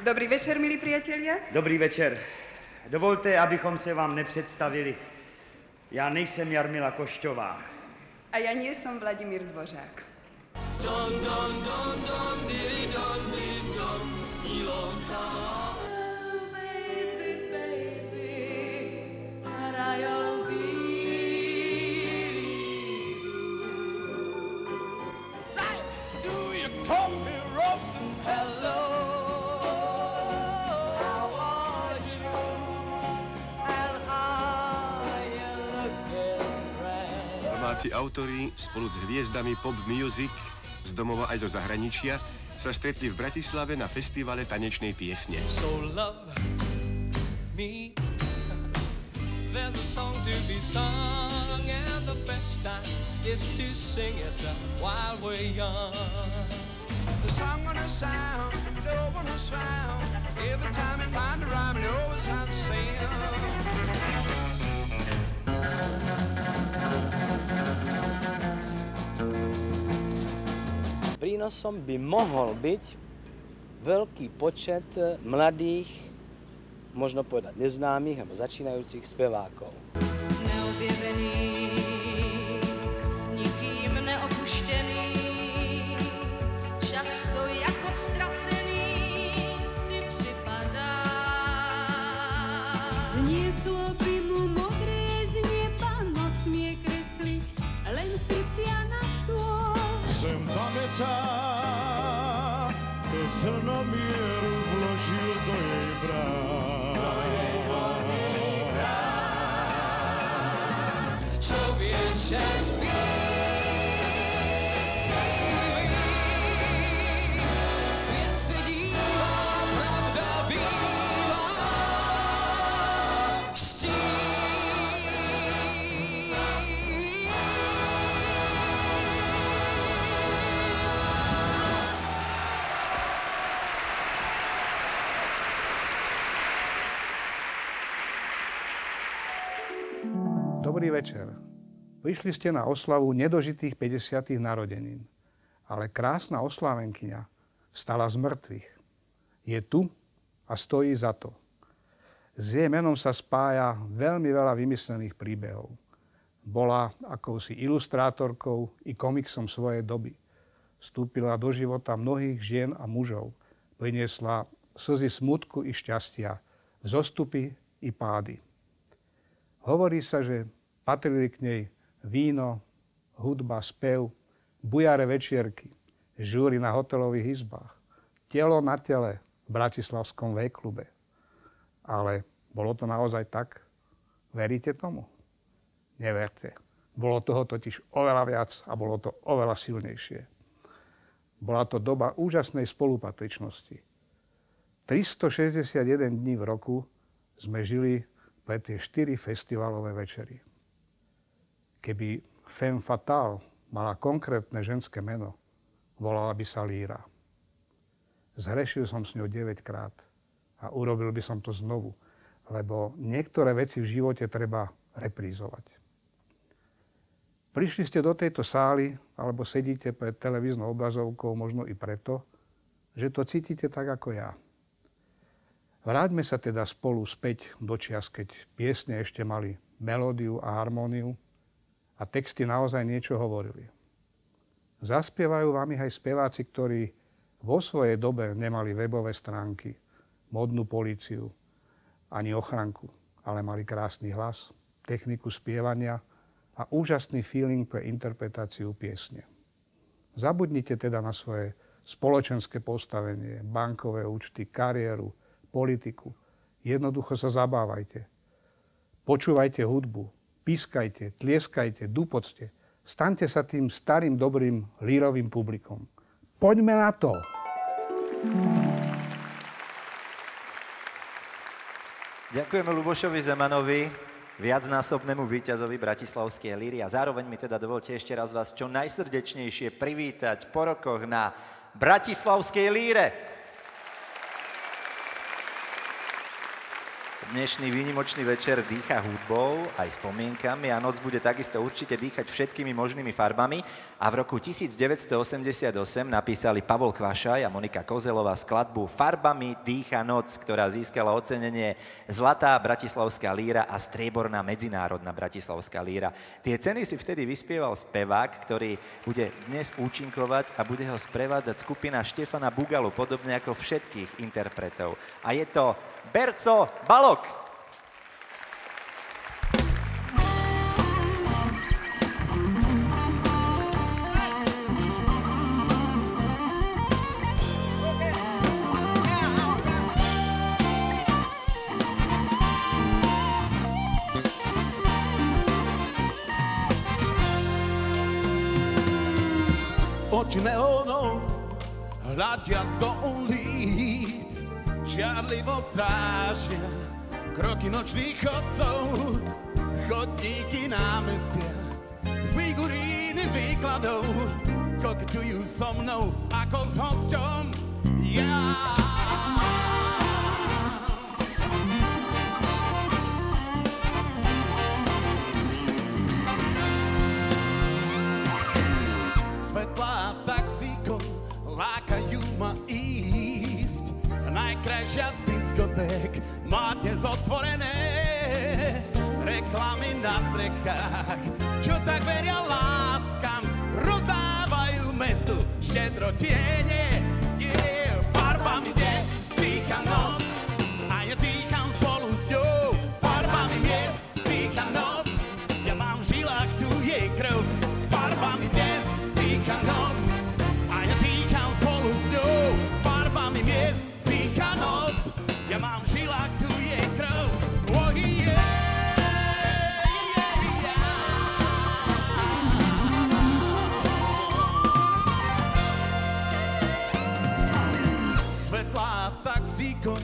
Dobrý večer, milí priatelia. Dobrý večer. Dovolte, abychom se vám nepředstavili. Já nejsem Jarmila Košťová. A ja nie som Vladimír Dvořák. Don, don, don, don, diri, don, diri, don, Ilonka. Oh, baby, baby, but I don't believe you. Right, do you come here often? Hello, How are you? And are you looking grand? Domáci autori spolu s hviezdami pop music z domova aj zo zahraničia sa stretli v Bratislave na festivale tanečnej piesne. so love me. There's a song to be sung, and the best time is to sing it while we're young. The song gonna sound, the old gonna sound. Every time you find a rhyme, it always sounds the same. Prínosom by mohol byť veľký počet mladých, možno povedať neznámych alebo začínajúcich spevákov. Neobjevený, nikým neopuštěný, často jako ztracený si připadá. Znieslo by mu modré z neba, no smie kresliť len srdcia na stôl. Sem pamätá, to zrnomieru vložil do jej brán. Čo vieš, čas svět se dívá, pravda bývá Dobrý večer. Prišli ste na oslavu nedožitých 50. narodenín. Ale krásna oslávenkyňa vstala z mŕtvych. Je tu a stojí za to. S jej menom sa spája veľmi veľa vymyslených príbehov. Bola akousi ilustrátorkou i komiksom svojej doby. Vstúpila do života mnohých žien a mužov. Priniesla slzy smutku i šťastia, vzostupy i pády. Hovorí sa, že patrili k nej víno, hudba, spev, bujare večierky, žúry na hotelových izbách, telo na tele v bratislavskom V-klube. Ale bolo to naozaj tak? Veríte tomu? Neverte. Bolo toho totiž oveľa viac a bolo to oveľa silnejšie. Bola to doba úžasnej spolupatričnosti. 361 dní v roku sme žili pre tie 4 festivalové večery. Keby femme fatale mala konkrétne ženské meno, volala by sa Líra. Zhrešil som s ňou 9 krát a urobil by som to znovu, lebo niektoré veci v živote treba reprízovať. Prišli ste do tejto sály alebo sedíte pred televíznou obrazovkou možno i preto, že to cítite tak ako ja. Vráťme sa teda spolu späť do čias, keď piesne ešte mali melódiu a harmóniu a texty naozaj niečo hovorili. Zaspievajú vám ich aj speváci, ktorí vo svojej dobe nemali webové stránky, modnú políciu ani ochranku, ale mali krásny hlas, techniku spievania a úžasný feeling pre interpretáciu piesne. Zabudnite teda na svoje spoločenské postavenie, bankové účty, kariéru, politiku. Jednoducho sa zabávajte. Počúvajte hudbu, pískajte, tlieskajte, dupocte. Staňte sa tým starým, dobrým lírovým publikom. Poďme na to! Ďakujeme Ľubošovi Zemanovi, viacnásobnému víťazovi bratislavskej líry. A zároveň mi teda dovolte ešte raz vás čo najsrdečnejšie privítať po rokoch na bratislavskej líre. Dnešný výnimočný večer dýcha hudbou aj spomienkami a noc bude takisto určite dýchať všetkými možnými farbami. A v roku 1988 napísali Pavol Kvašaj a Monika Kozelová skladbu Farbami dýcha noc, ktorá získala ocenenie Zlatá bratislavská líra a Strieborná medzinárodná bratislavská líra. Tie ceny si vtedy vyspieval spevák, ktorý bude dnes účinkovať a bude ho sprevádzať skupina Štefana Bugalu, podobne ako všetkých interpretov. A je to Berco Balok. Oči neónov hľadia do ulic, žiarlivo strážia kroky nočných chodcov, chodníky námestia, figuríny z výkladov, koketujú so mnou ako s hosťom ja. Svetlá taxíkom lákajú ma ísť, najkrajšia z diskoték máte zotvorené, reklamy na strechách, čo tak veria láskam, rozdávajú mestu štedro tiene. Farbami miest dýcha noc a ja dýcham spolu s ňou. Farbami miest dýcha noc, ja mám v žilách tu jej krv. Farbami miest dýcha noc a ja dýcham spolu s ňou. Farbami miest dýcha noc, ja mám v žilách tu jej krv. Oh, yeah. Svetlá taxíkom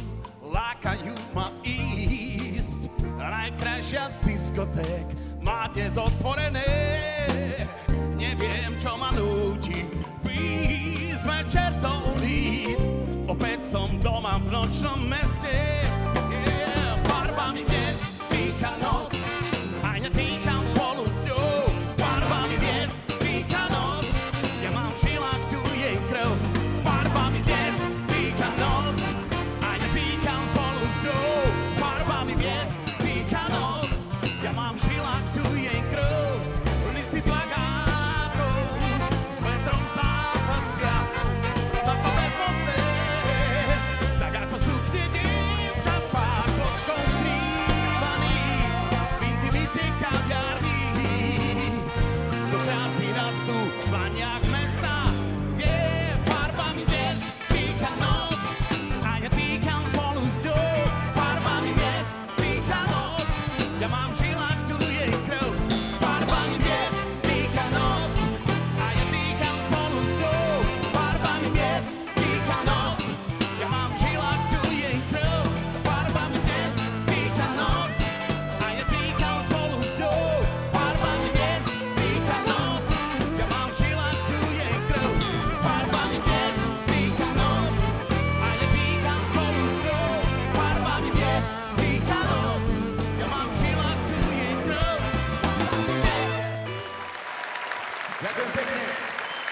lákajú ma ísť, najkrajšia z diskoték máte zotvorené. Neviem, čo ma núti výjsť večer do ulic, opäť som doma v nočnom meste. Farbami dnes dýcha noc a ja dýcham spolu s ňou. Farbami dnes dýcha noc, ja mám v žilách tu jej krv. Farbami dnes dýcha noc a ja dýcham spolu s ňou. Farbami dnes dýcha noc, ja mám v žilách tu jej krv. Listy plagátov s vetrom zápasia, tak to bezmocné, tak ako sú kde dievčat pár koskou skrývaný v intimite kaviarní. Do krásy rastú v dlaniach mesta. Farbami dnes dýcha noc a ja dýcham spolu s ňou. Farbami dnes dýcha noc, ja mám v žilách tu jej krv. Farbami dnes dýcha noc a ja dýcham spolu s ňou. Farbami dnes dýcha noc, ja mám v žilách tu jej krv. Farbami dnes dýcha noc a ja dýcham spolu s ňou. Farbami dnes dýcha noc, ja mám v žilách tu jej krv. Farbami dnes dýcha noc a ja dýcham spolu s ňou. Farbami dnes dýcha noc, ja mám v žilách tu jej krv. Ďakujem pekne.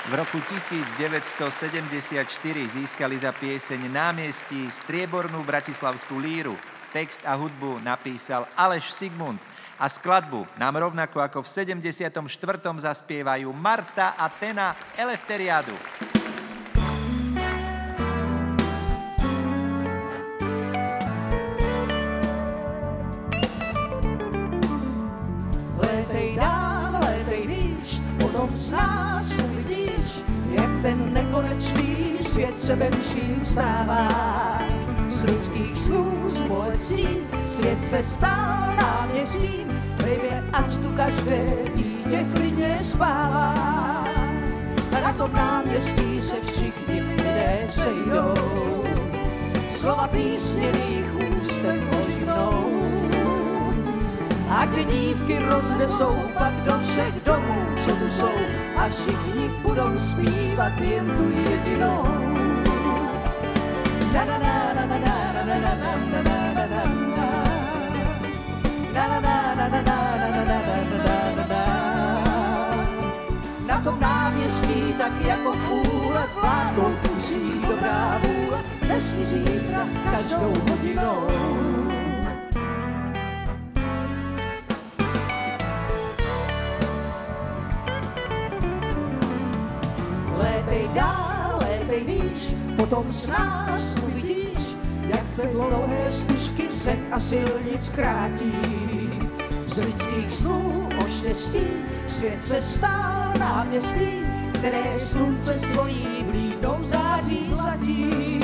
V roku 1974 získali za pieseň Námestí Striebornú bratislavskú líru. Text a hudbu napísal Aleš Sigmund a skladbu nám rovnako ako v 74. zaspievajú Marta a Tena Eleftheriádu. Letej dál, letej níž, potom s nás uvidíš, jak ten nekonečný svět se menším stává. Z lidských snů, z bolestí, svět se stal náměstím, vejmě, ať tu každé dítě klidně spává. A na tom náměstí se všichni lidé sejdou, slova písněných ústem oživnou. Ať dívky roznesou pak do všech domů, co tu jsou, a všichni budou zpívat jen tu jedinou. Na na na na na na na na na na na na na. štít, tak jako fůle vládou musí dobrá vůle, dnes i zítra, každou hodinou. Létej dál, létej výš, potom s nás uvidíš, jak se dlouhé stužky řek a silnic krátí. Z lidských snů o štěstí svět se stál náměstí, které slunce svojí vlídnou září zlatí.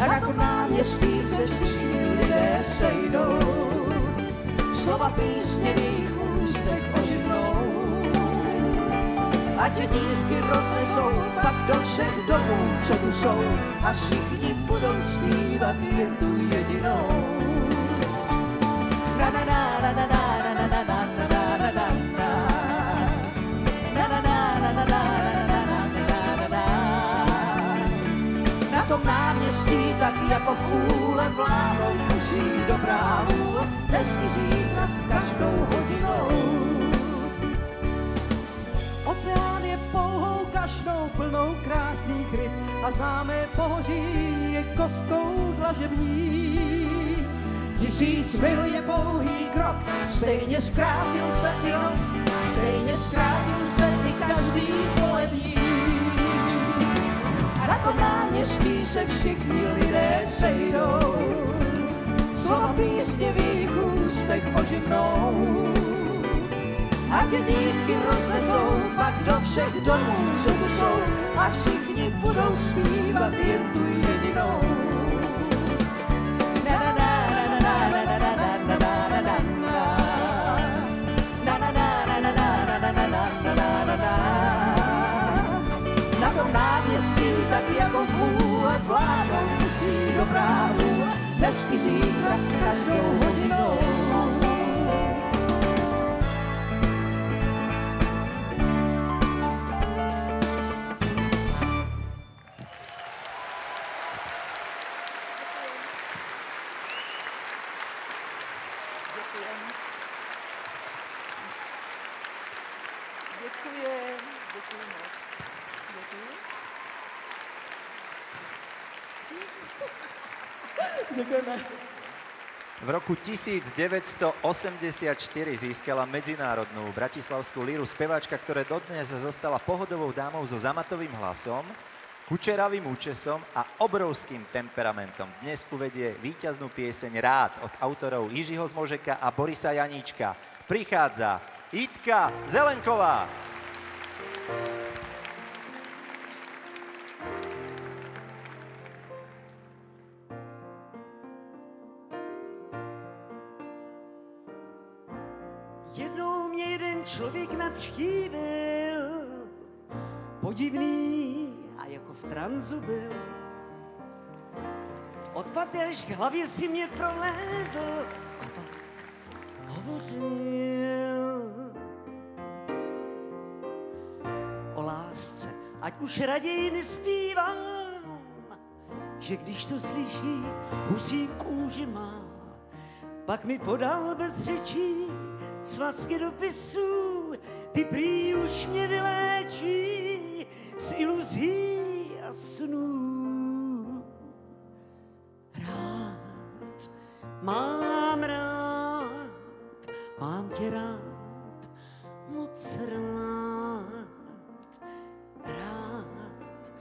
A na tom náměstí se všichni lidé sejdou, slova písněných ústech oživnou. Ať dívky roznesou pak do všech domů, co tu jsou, a všichni budou zpívat jen tu jedinou. Na na na na na na na na na na na na na na na na na na na na. Na tom náměstí tak jako fůle vládou musí dobrá vůle, dnes i zítra, každou hodinou. Oceán je pouhou kašnou plnou krásných ryb a známé pohoří je kostkou dlažební. 1000 mil je pouhý krok, stejně zkrátil se i rok, stejně zkrátil se i každý polední. A na tom náměstí se všichni lidé sejdou, slova písněvých ústech oživnou. Ať je dívky roznesou pak do všech domů, co tu jsou, a všichni budou zpívat jen tu jedinou. Na na na na na na na na na na na na na na na na na. Na tom náměstí tak jako vůle vládou musí dobrá vůle, dnes i zítra, každou hodinou. V roku 1984 získala medzinárodnú bratislavskú líru speváčka, ktorá dodnes zostala pohodovou dámou so zamatovým hlasom, kučeravým účesom a obrovským temperamentom. Dnes uvedie víťaznú pieseň Rád od autorov Jiřího Zmožeka a Borisa Janíčka. Prichádza Jitka Zelenková. Jednou mě jeden člověk navštívil, podivný a jako v tranzu byl. Od paty až k hlavě si mě prohlédl a pak hovořil o lásce, ať už raději nespívám, že když to slyší, husí kůži má. Pak mi podal bez řečí svazky dopisů, ty prý už mě vyléčí z iluzí a snů. Rád, mám tě rád, moc rád. Rád,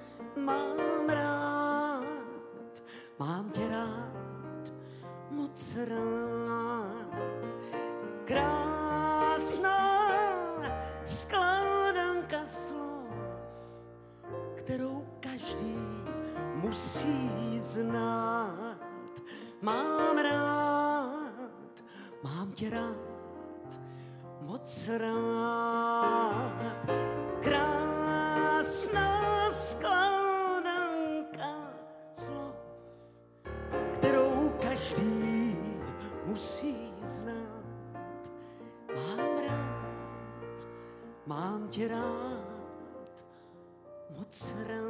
mám tě rád, moc rád. Krásná skládanka slov, kterou každý musí znát. Mám tě rád, moc rád. Krásná skládanka slov, kterou každý musí znát. Mám tě rád, moc rád.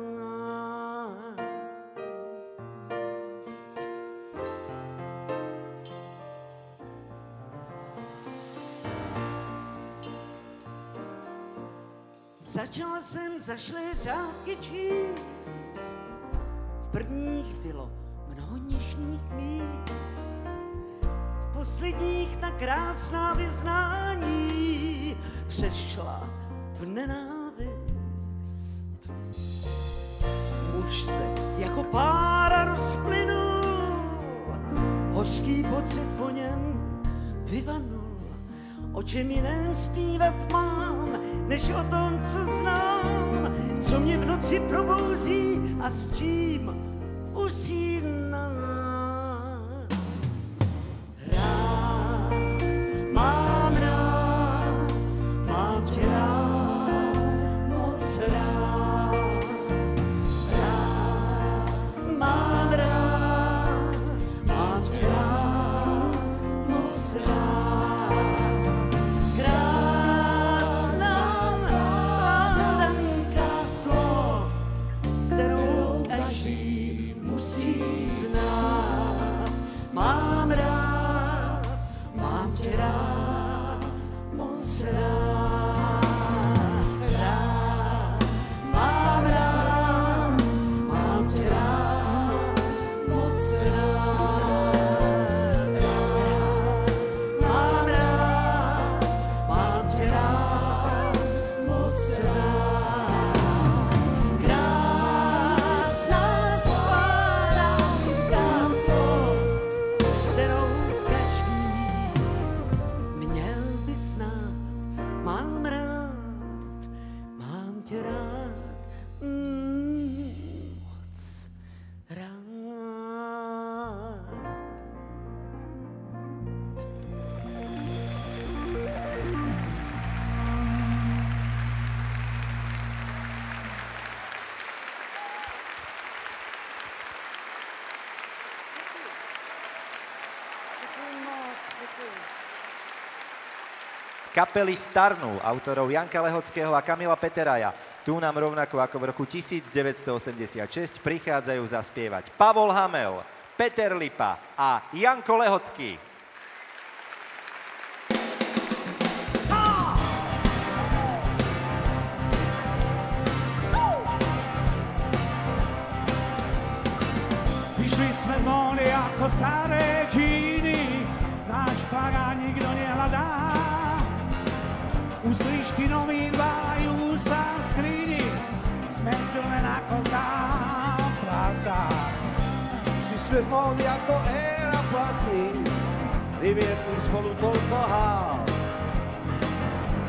Začala jsem zašlé řádky číst. V prvních bylo mnoho něžných míst. V posledních ta krásná vyznání přešla v nenávist. Muž se jako pára rozplynul, hořký pocit po něm vyvanul. O čem jiném zpívat mám, než o tom, co znám, co mě v noci probouzí a s čím usínám. Rád, mám tě rád, moc rád. Rád, mám tě rád, moc rád. Kapely Starnú, autorov Janka Lehockého a Kamila Peteraja. Tu nám rovnako ako v roku 1986 prichádzajú zaspievať Pavol Hamel, Peter Lipa a Janko Lehocký. Vyšli sme von ako staré džíny, náš pagán nikto nehľadá. U strížky novín váľajú sa v skrini, sme tu len ako záplata. Přišli sme von ako éra platní, vyviedli spolu toľko hál.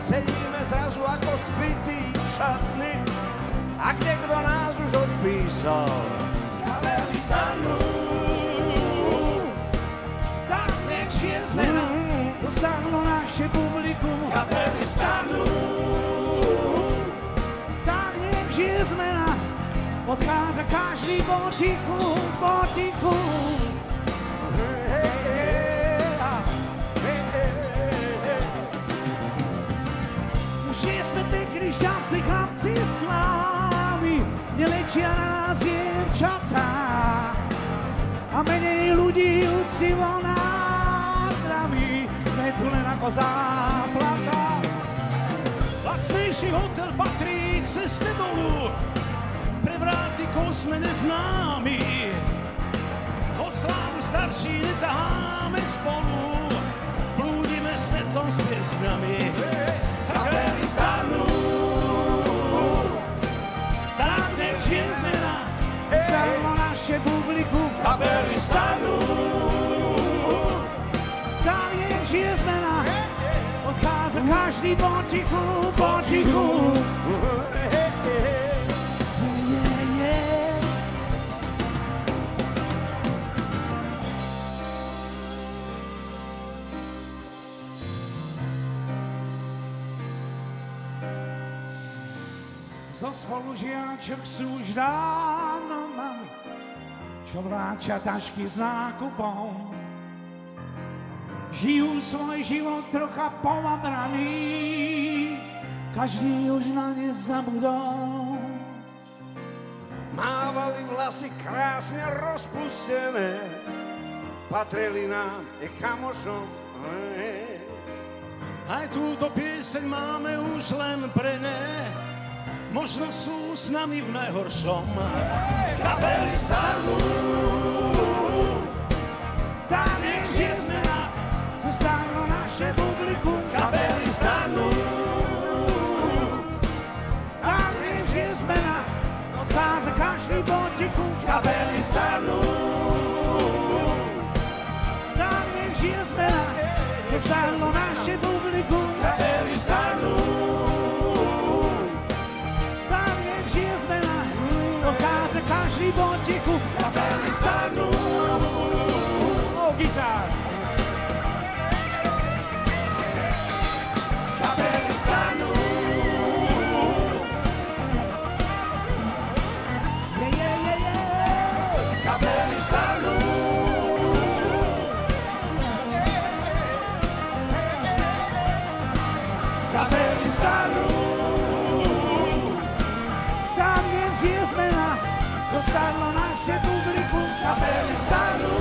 Sedíme zrazu ako zbytí v šatni, ak niekto nás už odpísal. Kapely Starnú, tak nech je zmena, dostalo naše publikum. Kapely Starnú, tak nech je zmena, odchádza každý potichu, potichu. Už nie sme pekní, šťastní chlapci slávy, nelečia nás dievčatá a menej ľudí úctivo nás zdraví, sme tu len ako záplata. Lacnejší hotel patrí k ceste dolu, pre vrátnikov sme neznámi, o slávu starší netáme spolu, blúdime svetom s piesňami. Kapely Starnú, tak nech je zmena, Starlo naše publikum. Kapely Starnú, tak nech je zmena, odchádza každý potichu, potichu. Zo spolužiačok sú už dávno mami, čo vláčia tašky s nákupom. Žijú svoj život trocha povabraný, každý už na ne zabudol. Mávali vlasy krásne rozpustené, patrili nám i kamošom. Aj túto pieseň máme už len pre ne, možno sú s nami v najhoršom. Kapely starnú, Za nech žije zmena, zostalo naše publikum. kapely starnú, Za nech žije zmena, odchádza každý botiku. kapely starnú, Za nech žije zmena, zostalo naše publikum. kapely starnú, Za nech žije zmena, odchádza každý botiku. kapely starnú, Gitár. kapely starnú, kapely starnú, kapely starnú, Tam nech žije zmena, zostalo naše publikum. kapely starnú.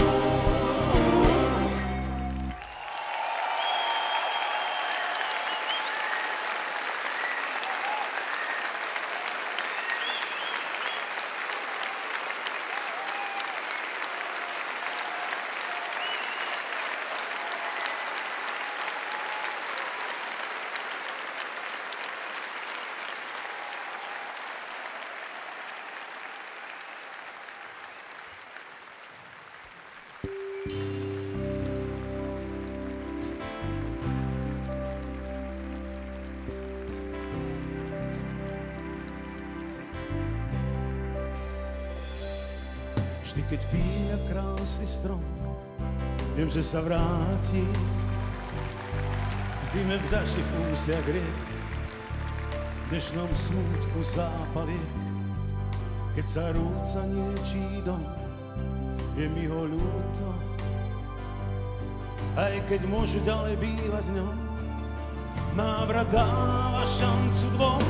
Vždy, keď píja krásny strom, viem, že sa vráti. Vždyme v daždi v úsiach riek, v dnešnom smútku zápaliek. Keď sa rúca niečí dom, je mi ho ľúto. Aj keď môžu ďalej bývať v ňom, návrat dáva šancu dvom.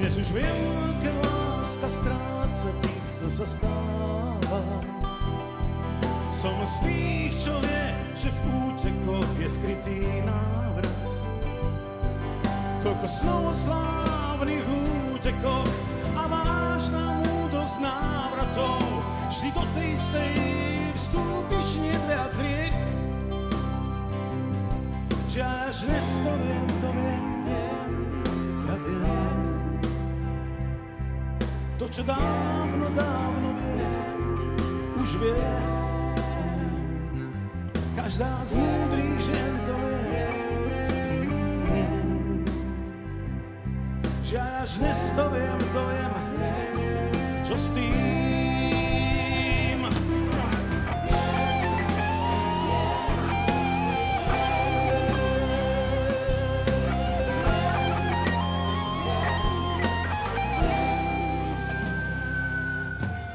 Dnes už viem, keď láska stráca tých, kto sa stáva. Som z tých, čo vie, že v útekoch je skrytý návrat. Koľko snov slávnych útekoch a vážna múdosť návratov. Vždy do tej istej vstúpiš nie viac riek. Že až dnes to viem, ja viem. To, čo dávno, dávno viem, už viem. Každá z múdrych žien to vie. Že až dnes to viem, čo s tým.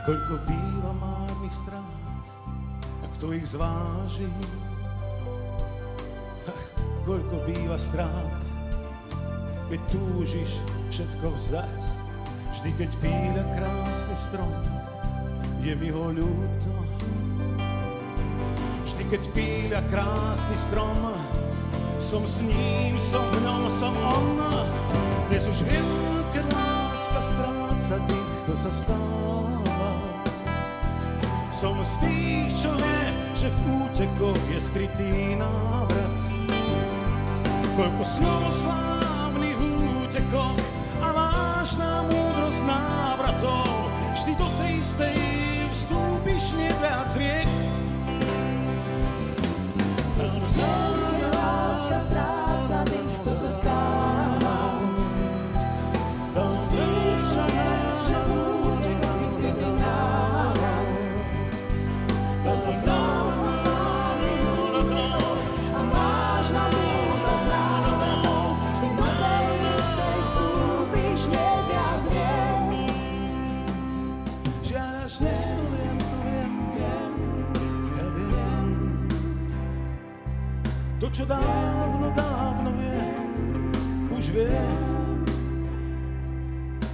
Koľko býva márnych strát, a kto ich zváži? Koľko býva strát, keď túžiš všetko vzdať. Vždy, keď píľa krásny strom, je mi ho ľúto. Vždy, keď píľa krásny strom, som s ním, som v ňom, som on. Dnes už viem, keď láska stráca tých, kto sa stáva. Som z tých, čo vie, že v útekoch je skrytý návrat. Koľko snov slávnych útekoch a vážna múdrosť návratov. Vždy do tej istej vstúpiš nie viac riek. Láska stráca tých, kto sa stáva. Som z tých, čo vie, že v útekoch je skrytý návrat. Koľko snov slávnych útekoch a vážna múdrosť návratov. Vždy do tej istej vstúpiš nie viac riek. Že až dnes to viem, ja viem. To, čo dávno, dávno viem, už viem.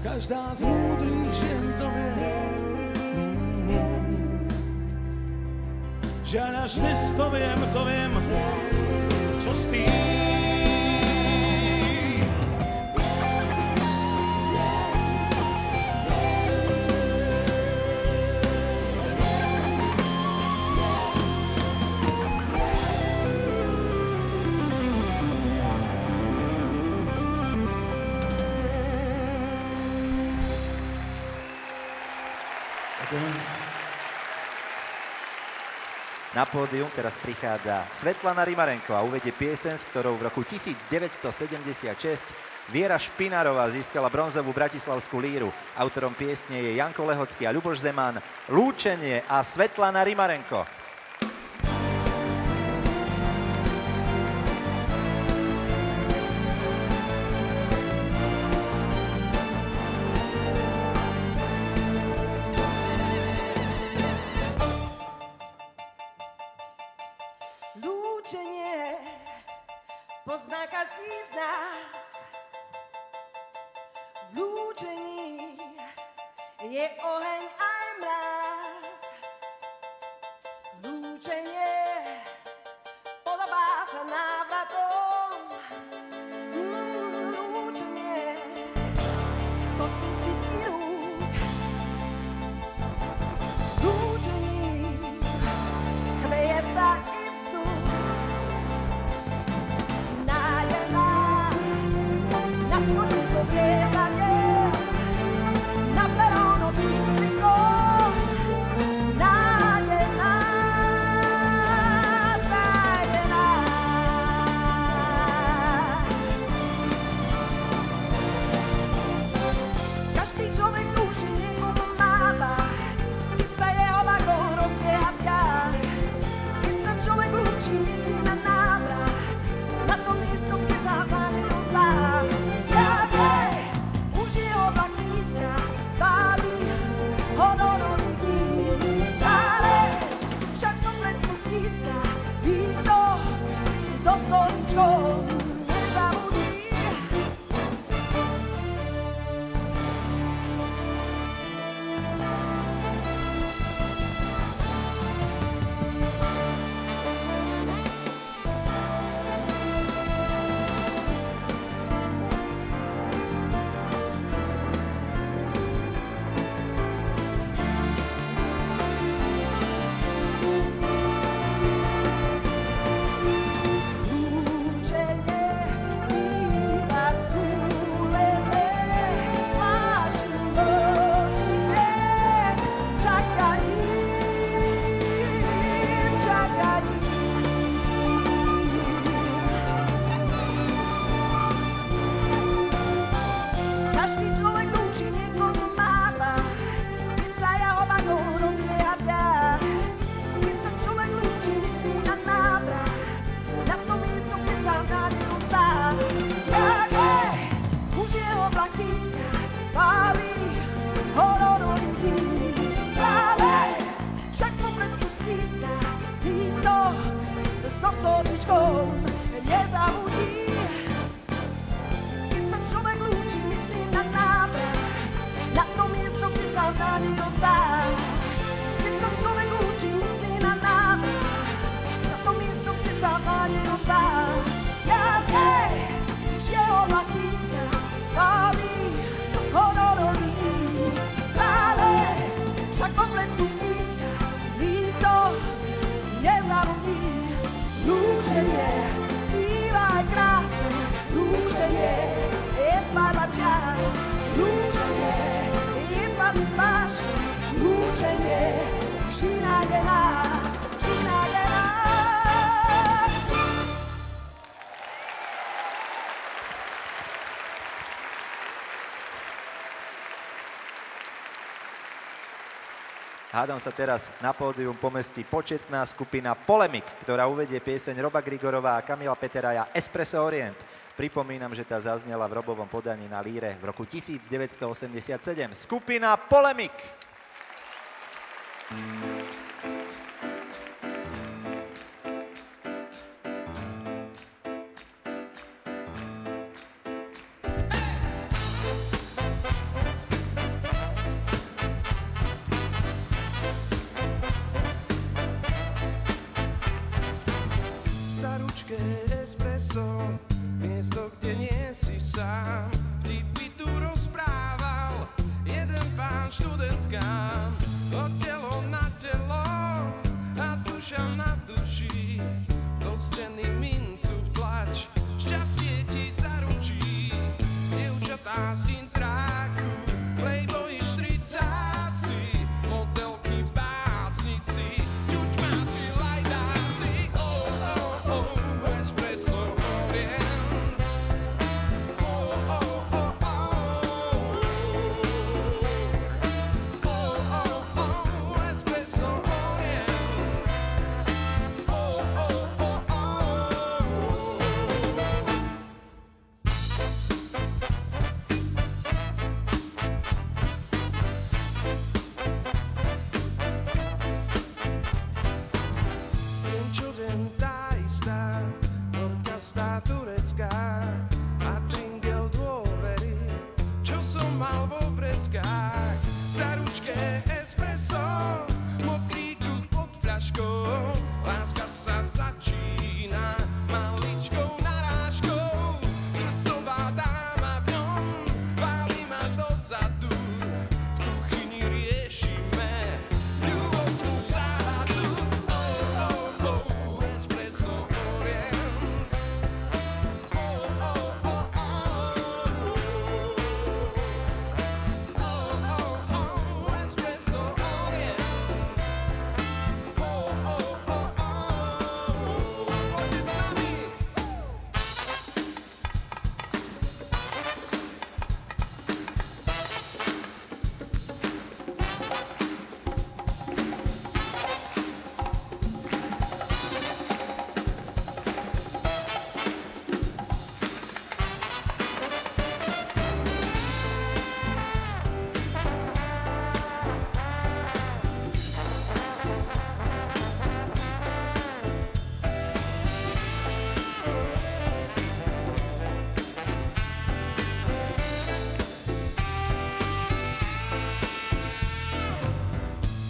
Každá z múdrych žien to vie. Že až dnes to viem, čo s tým. Na pódium teraz prichádza Svetlana Rimarenko a uvedie pieseň, s ktorou v roku 1976 Viera Špinarová získala bronzovú bratislavskú líru. Autorom piesne je Janko Lehocký a Ľuboš Zeman. Lúčenie a Svetlana Rimarenko. Lúčenie pozná každý z nás. V lúčení je oheň aj mráz. Lúčenie podobá sa návratom. Lúčenie to sú stisky rúk. Lúčení chveje sa i vzduch. Nádej nás na schodníkoch lietadiel, na perónových vykloch. Nádej nás, nádej nás. Každý človek túži niekomu mávať, keď sa jeho vagón rozbieha v ďák. Keď sa človek lúči, myslí na návrat, na to miesto, kde sa zdanil sám. Ďakej, už jeho vlak místa, bábi ho do nových dní. Stále však to plecku stíska, isto so slnčkom nezabudí. Lúčenie býva skúlené, vážim veľký vek, čakaním, čakaním. Každý človek túži niekomu mávať, keď sa jeho vagón rozbieha v ďák. Keď sa človek lúči, myslí na návrat, na to miesto, kde sa nádejou stá. Ďakej, už jeho vlak píska, bábi ho do nových dní. Stále však po plecku stíska, isto so slničkom nezabudí. Keď sa človek lúči, myslí na návrat, na to miesto, kde sa nádejou stá. Keď sa človek lúči, myslí na návrat, na to miesto, kde sa nádejou stá. Ďakej, už jeho vlak píska, bábi ho do nových dní. Stále však po plecku stíska, isto nezabudí. Lúčenie býva aj krásne, lúčenie je barva čas. Lúčenie je barva vášne, lúčenie vždy nájde nás, vždy nájde nás. Hádam sa teraz na pódium pomestí početná skupina Polemik, ktorá uvedie pieseň Roba Grigorová a Kamila Peteraja Espresso Orient. Pripomínam, že tá zaznela v Robovom podaní na líre v roku 1987. Skupina Polemik. Staručké espresso, miesto, kde nie si sám. Vtipy tu rozprával jeden pán študentkám. Od telo na telo a duša na duši, do steny mincu vtlač, šťastie ti zaručí. Dievčatá z intráku, playboyi štricáci, model espresso, mokrý kruh pod fľaškou, láska sa začína maličkou narážkou. Srdcová dáma v ňom váli ma dozadu, v kuchyni riešime ľubosnú záhadu. Espresso Orient. Espresso Orient. Poďte s nami.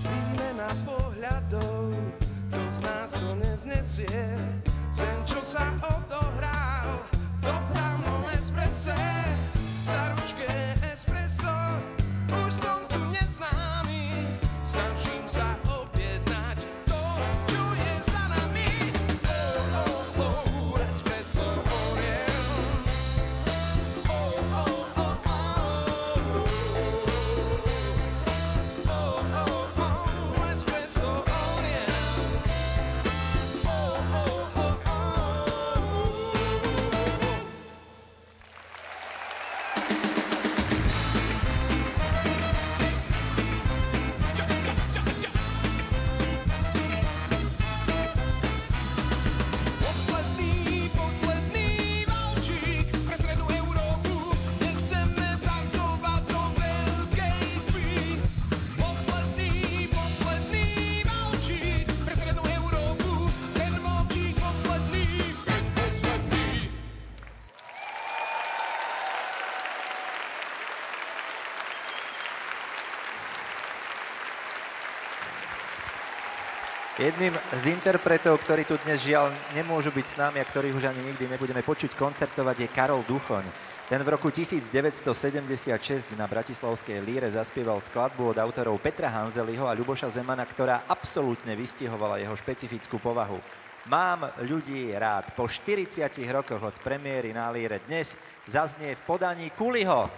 Výmena pohľadov, kto z nás to neznesie, sen, čo sa odohral v dopravnom espresse. Za ručke espresso, už som tu neznámy, snažím sa objednať to, čo je za nami. Espresso Orient. Espresso Orient. Posledný valčík pre strednú Európu, nechceme tancovať do veľkej tmy. Posledný valčík pre strednú Európu, ten valčík posledný, ten posledný. Jedným z interpretov, ktorí tu dnes žiaľ nemôžu byť s nami a ktorých už ani nikdy nebudeme počuť koncertovať, je Karol Duchoň. Ten v roku 1976 na bratislavskej Líre zaspieval skladbu od autorov Petra Hanzeliho a Ľuboša Zemana, ktorá absolútne vystihovala jeho špecifickú povahu. Mám ľudí rád. Po 40 rokoch od premiéry na Líre dnes zaznie v podaní Kuliho.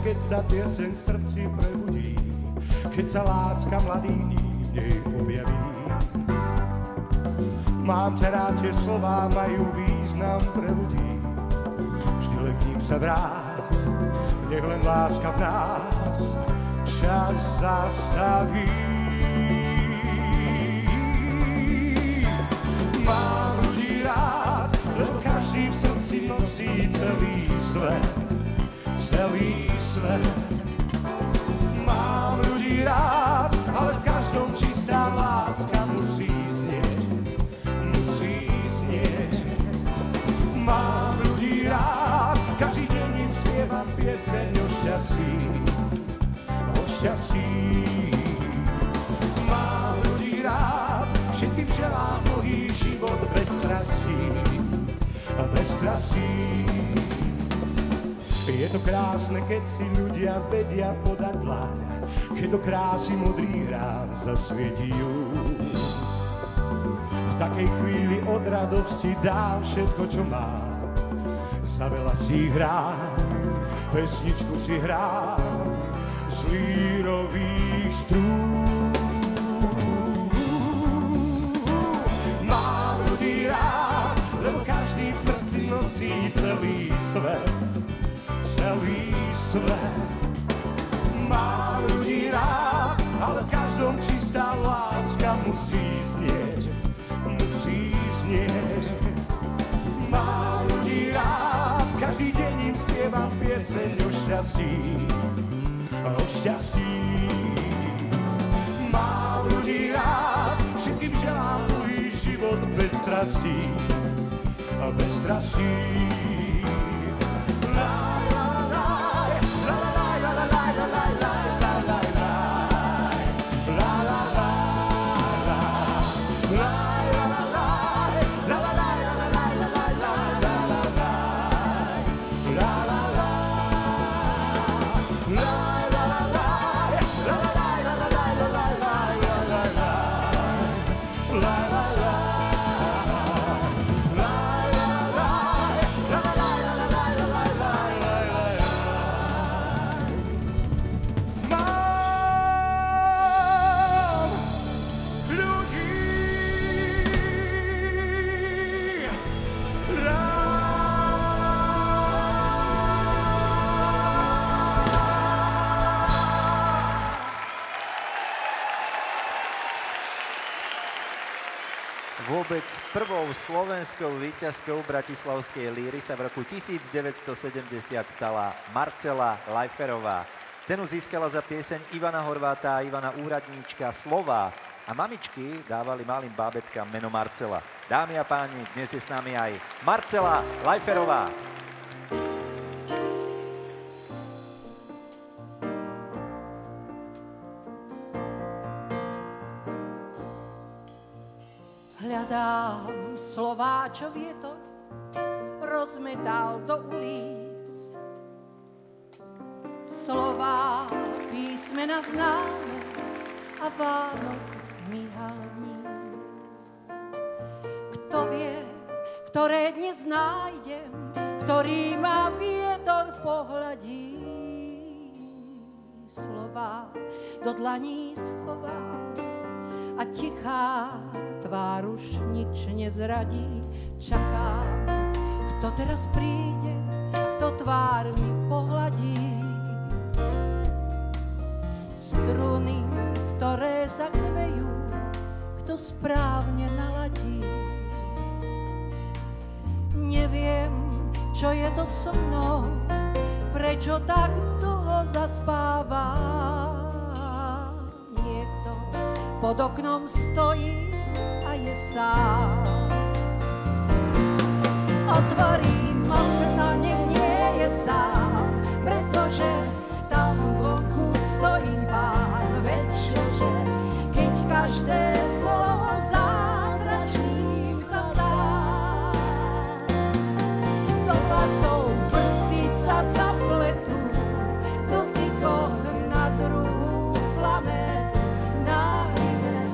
Keď sa pieseň v srdci prebudí, keď sa láska mladých dní v nej objaví. Mám ťa rád, tie slová majú význam pre ľudí, vždy len k ním sa vráť, nech len láska v nás čas zastaví. Mám ľudí rád, lebo každý v srdci nosí celý svet. Celý svet. Mám ľudí rád, ale v každom čistá láska musí znieť, musí znieť. Mám ľudí rád, každý deň im spievam pieseň o šťastí, o šťastí. Mám ľudí rád, všetkým želám dlhý život bez strastí, bez strastí. Je to krásne, keď si ľudia vedia podať dlaň, keď do krásy modrých rán zasvietí júl. V takej chvíli od radosti dám všetko, čo mám. Za veľa si hrám, pesničku si hrám z lírových strún. Mám ľudí rád, lebo každý v srdci nosí celý svet. Celý svet. Mám ľudí rád, ale v každom čistá láska musí znieť, musí znieť. Mám pieseň o šťastí, o šťastí. Mám ľudí rád, všetkým želám dlhý život bez strastí, bez strastí. Vôbec prvou slovenskou víťazkou bratislavskej líry sa v roku 1970 stala Marcela Lajferová. Cenu získala za pieseň Ivana Horváta a Ivana Úradníčka Slová a mamičky dávali malým bábetkám meno Marcela. Dámy a páni, dnes je s nami aj Marcela Lajferová. Hľadám slová, čo vietor rozmetal do ulic. Slová písmena známe a Vánok myhalníc. Kto vie, ktoré dnes nájdem, ktorý ma vietor pohľadí. Slová do dlaní schovám a tichá tvár už nič nezradí. Čakám, kto teraz príde, kto tvár mi pohľadí. Struny, ktoré sa kvejú, kto správne naladí. Neviem, čo je to so mnou, prečo tak dlho zaspávam. Niekto pod oknom stojí a je sám. Otvorím okno, nech nie je sám, pretože tam vonku stojí Pán. Veď čože, keď každé slovo zázračným sa zdá. Do vlasov prsty sa zapletú, v dotykoch na druhú planétu náhline.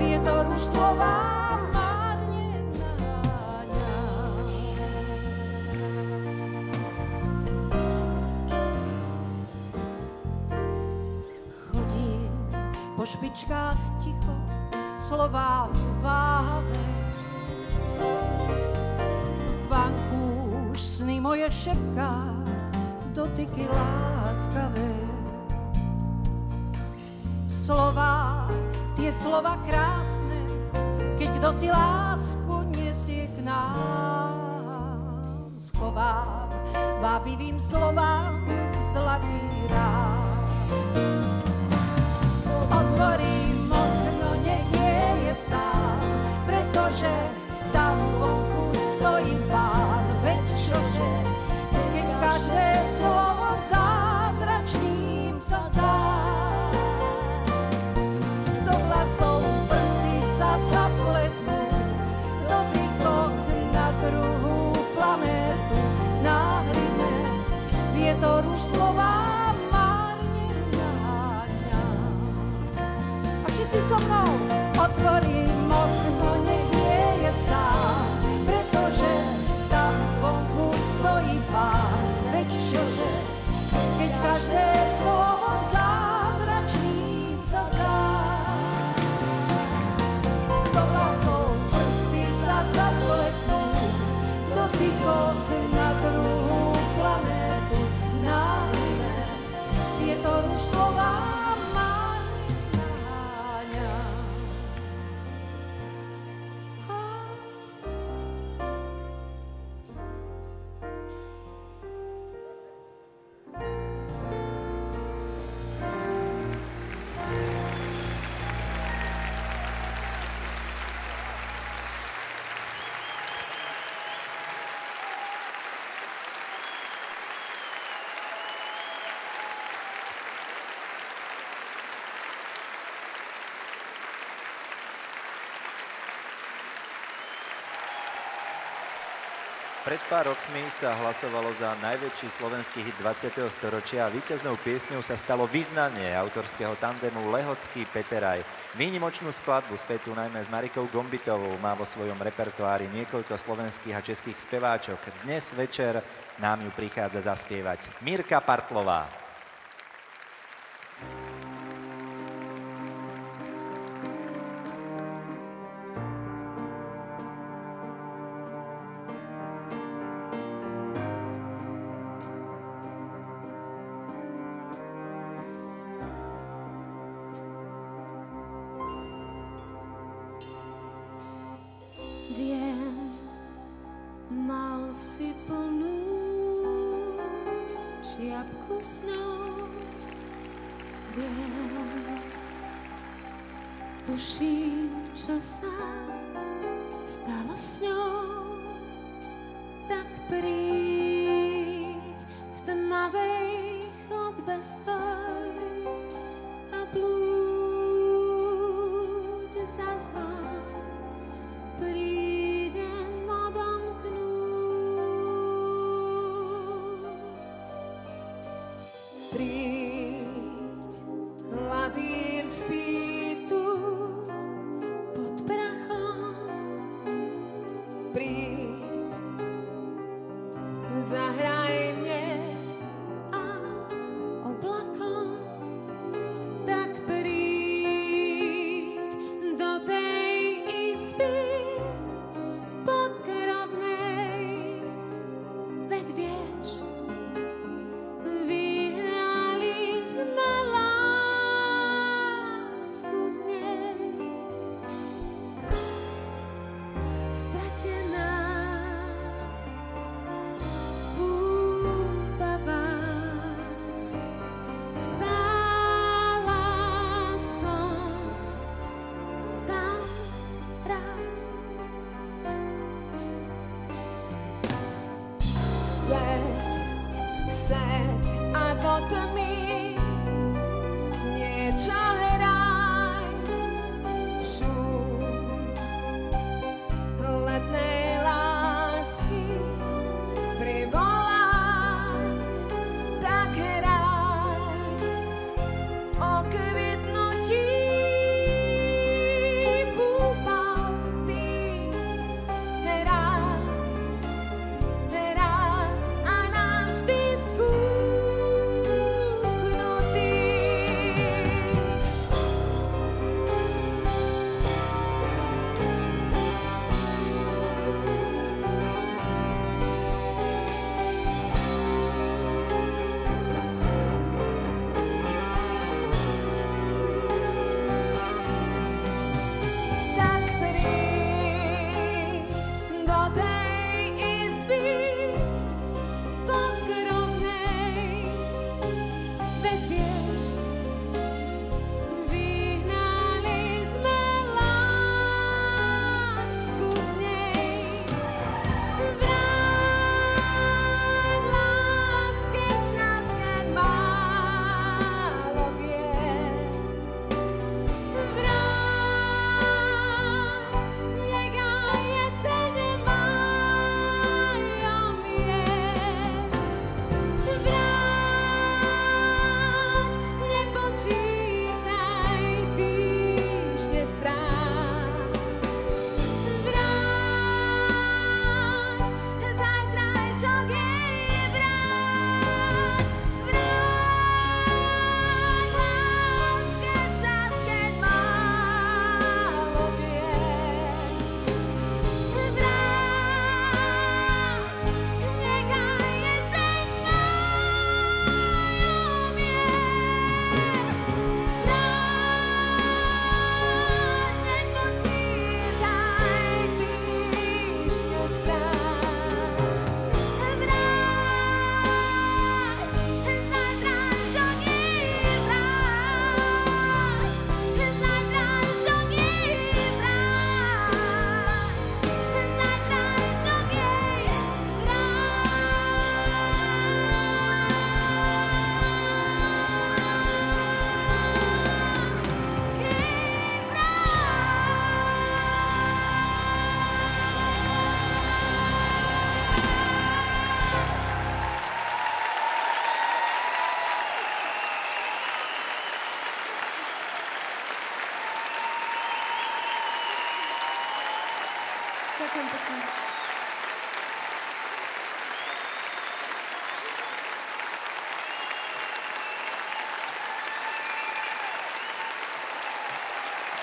Vietor už slová márne naháňa. Chodím po špičkách ticho, slová sú váhavé. Vanku už sny moje šepká, dotyky láskavé. Slová, tie slova krásne, keď kto si lásku nesie k nám. Schovám vábivým slovám zlatý ráz. Otvorím okno, nech nie je sám, pretože tam vonku stojí Pán. Veď čože, keď každé slovo zázračným sa zdá. Do vlasov prsty sa zapletú, v dotykoch na druhú planétu náhline. Vietor už slová márne naháňa. A všetci so mnou otvorím okno, nech nie je sám, pretože tam vonku stojí Pán. Veď čože, keď každé slovo zázračným sa zdá. Do vlasov prsty sa zapletú, v dotykoch na druhú planétu náhline. Vietor už slová márne naháňa. Pred pár rokmi sa hlasovalo za najväčší slovenský hit 20. storočia a víťaznou piesňou sa stalo Vyznanie autorského tandemu Lehocký-Peteraj. Výnimočnú skladbu spätú najmä s Marikou Gombitovou má vo svojom repertoári niekoľko slovenských a českých speváčok. Dnes večer nám ju prichádza zaspievať Mirka Partlová. Viem, mal si plnú čiapku snov. Viem, tuším, čo sa stalo s ňou. Tak príď v tmavej chodbe stoj a blúď za zvon. Prídem odomknúť. Príď, klavír spí tu pod prachom. Príď, zahraj mne a oblakom. Tak príď do tej izby podkrovnej, veď vieš, vyhrali sme lásku z nej. Stratená v úpavách, stála som tam raz. Seď a do tmy niečo hraj. Šum letnej lásky privolá. Tak hraj o kvitnutí púpal ty. Raz a navždy sfúknutý. Ďakujem pekne.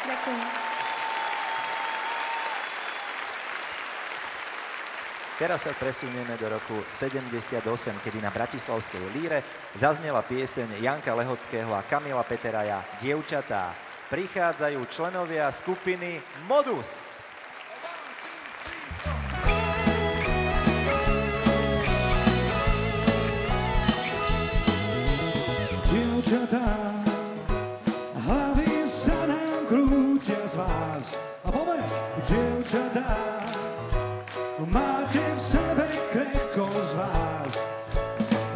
Ďakujem. Teraz sa presunieme do roku 78, kedy na bratislavskej Líre zaznela pieseň Janka Lehockého a Kamila Peteraja Dievčatá. Prichádzajú členovia skupiny Modus. Dievčatá, hlavy sa nám krútia z vás. A poďme, dievčatá, máte v sebe krehko z vás.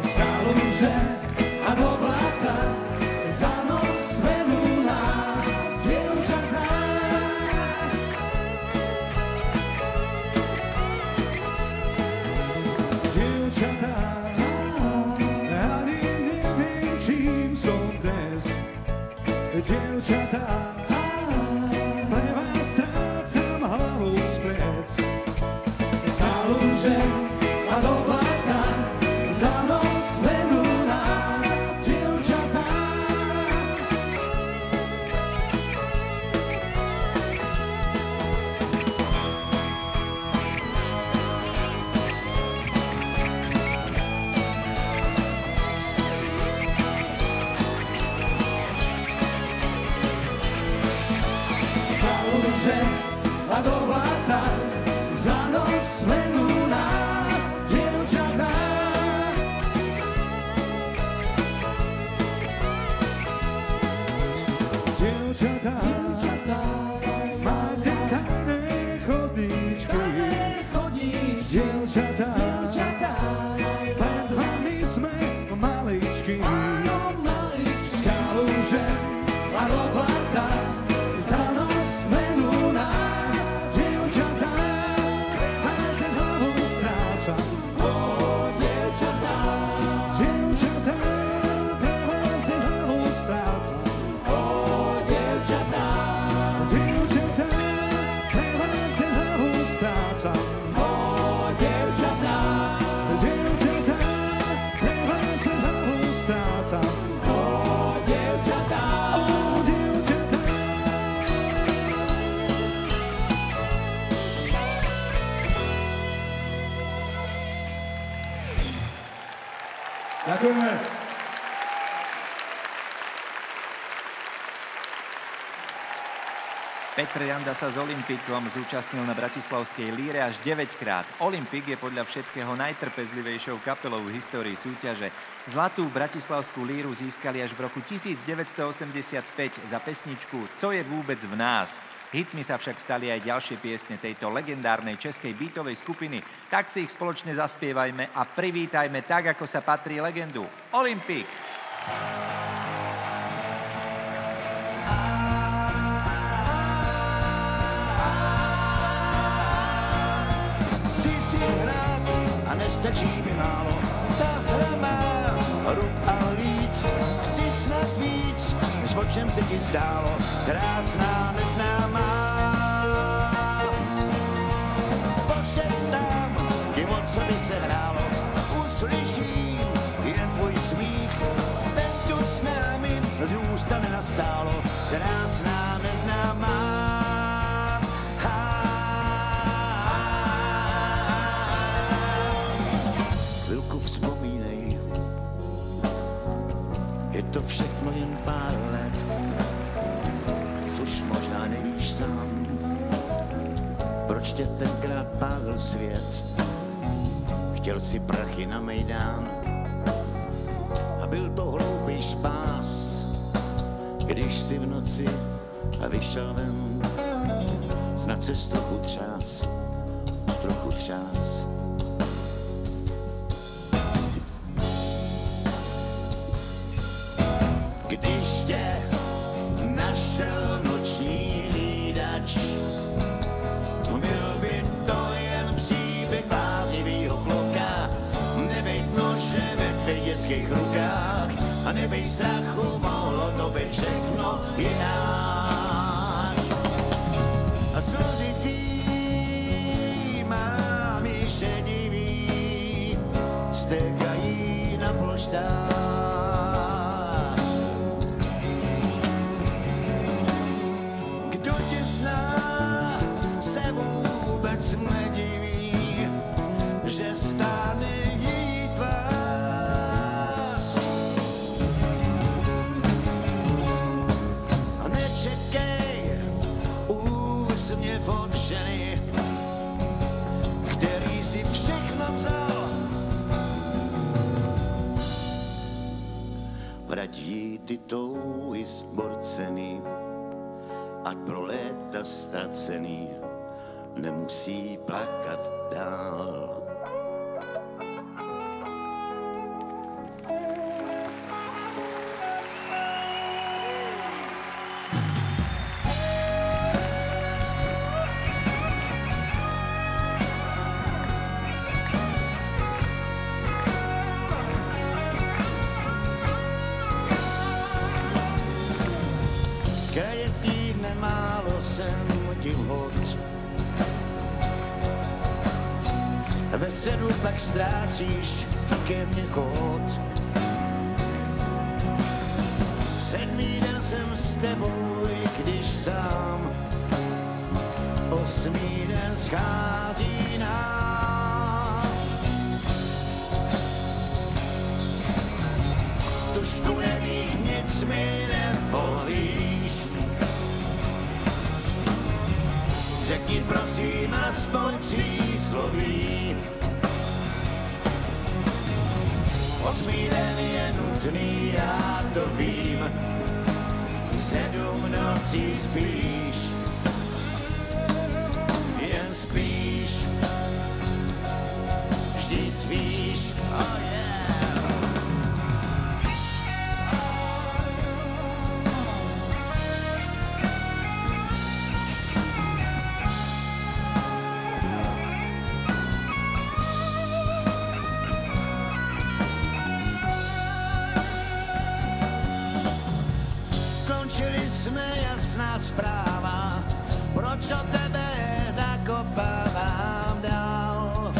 Stálo, že a do blata za nos vedú nás, dievčatá. Dievčatá, ani neviem, čím som dnes. Dievčatá, pre vás strácam hlavu z plec. Stálo, že a do blata za nos vedú nás, dievčatá. Stálo, že a do blata za nos vedú nás, dievčatá. Dievčatá, máte tajné chodníčky. Dievčatá, pred vami sme maličky. Skálu, že a do blata za nos vedú nás, dievčatá. Máte hlavu stráca. Dievčatá, dievčatá, pre vás je hlavu stráca. Dievčatá, dievčatá, pre vás je hlavu stráca. Dievčatá, dievčatá, pre vás je hlavu stráca. Dievčatá, dievčatá. Ďakujeme. Petr Janda sa s Olympikom zúčastnil na bratislavskej Líre až 9-krát. Olympik je podľa všetkého najtrpezlivejšou kapelou v histórii súťaže. Zlatú bratislavskú Líru získali až v roku 1985 za pesničku Co je vôbec v nás. Hitmi sa však stali aj ďalšie piesne tejto legendárnej českej beatovej skupiny. Tak si ich spoločne zaspievajme a privítajme tak, ako sa patrí legendu. Olympik! A nestačí mi málo, ta hra má rub a líc. Chci snad víc, než o čem se ti zdálo, krásná neznámá. Pošeptám ti, o co by se hrálo, uslyším jen tvůj smích. Ten tu s námi zůstane nastálo, krásná neznámá. Vzpomínej, je to všechno jen pár let, což možná nevíš sám, proč tě tenkrát pálil svět. Chtěl si prachy na mejdán a byl to hloupý špás, když si v noci vyšel ven, snad ses trochu třás, trochu třás. Když tě našel noční lídač, byl by to jen příběh bláznivýho kloka. Nebej nože ve tvých dětských rukách a nebej strachu, mohlo to být všechno jinak. A slzy tvý šediví stekají na polštách. Kdo tě zná, se vůbec nediví, že stáne její tvář. A nečekej úsměv od ženy, který si všechno vzal. Vrať jí ty touhy zborcený, ať pro léta ztracený nemusí plakat dál. Z kraje týdne málo jsem ti vhod. Ve středu pak ztrácíš ke mně kód. Sedmý den jsem s tebou, i když sám. Osmý den schází nám. Tušku nevím, nic mi nepovíš. Řekni prosím aspoň přísloví. Osmý den je nutný, já to vím. 7 nocí spíš, jen spíš. Vždyť víš, oh yeah. Jasná zpráva, proč o tebe zakopávám dál.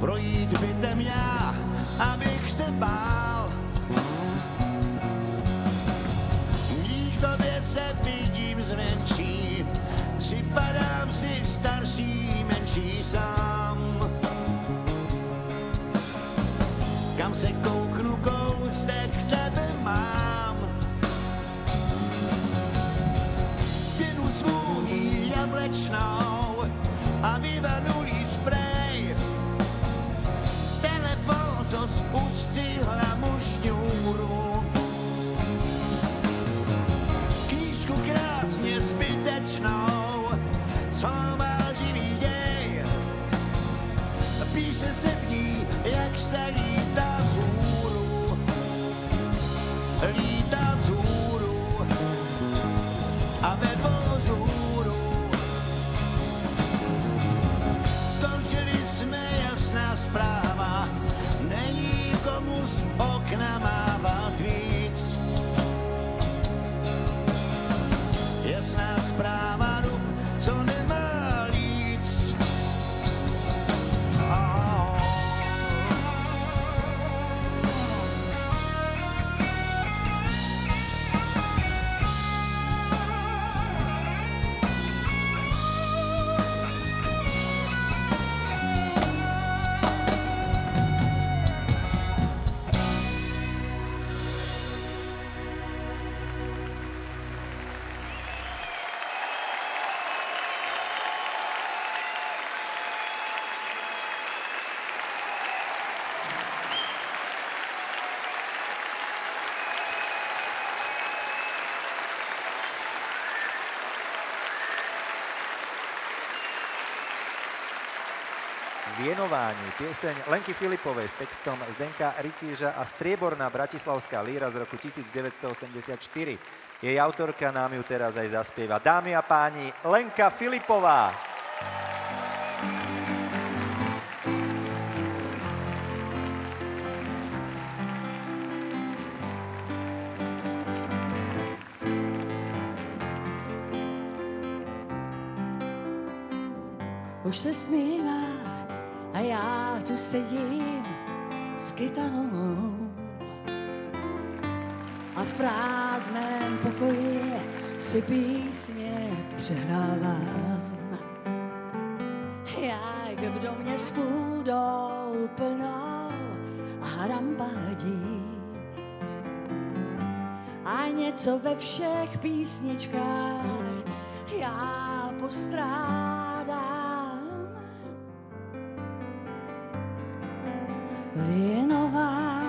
Projít bytem já, abych se bál. Dík tobě se vidím zvenčí, připadám si starší, menší sám. Kam se kouknu, kousek tebe mám. Zvůní jablečnou a vyvanulý sprej. Telefon, co ustřihla mu šňůru. Knížku krásně zbytečnou, co má živý děj. Píše se v ní, jak se lítá vzhůru. Lítá vzhůru a ve dvou zpráva, není komu z okna mávat víc. Jasná zpráva, rub, co nemá líc. Vienování, pieseň Lenky Filipovej s textom Zdenka Rytířa a strieborná bratislavská líra z roku 1984. Jej autorka nám ju teraz aj zaspieva. Dámy a páni, Lenka Filipová. už se stmívá a já tu sedím s kytarou. A v prázdném pokoji si písně přehrávám. Jak v domě s půdou plnou hrampádí. A něco ve všech písničkách já postrádám. Věnování,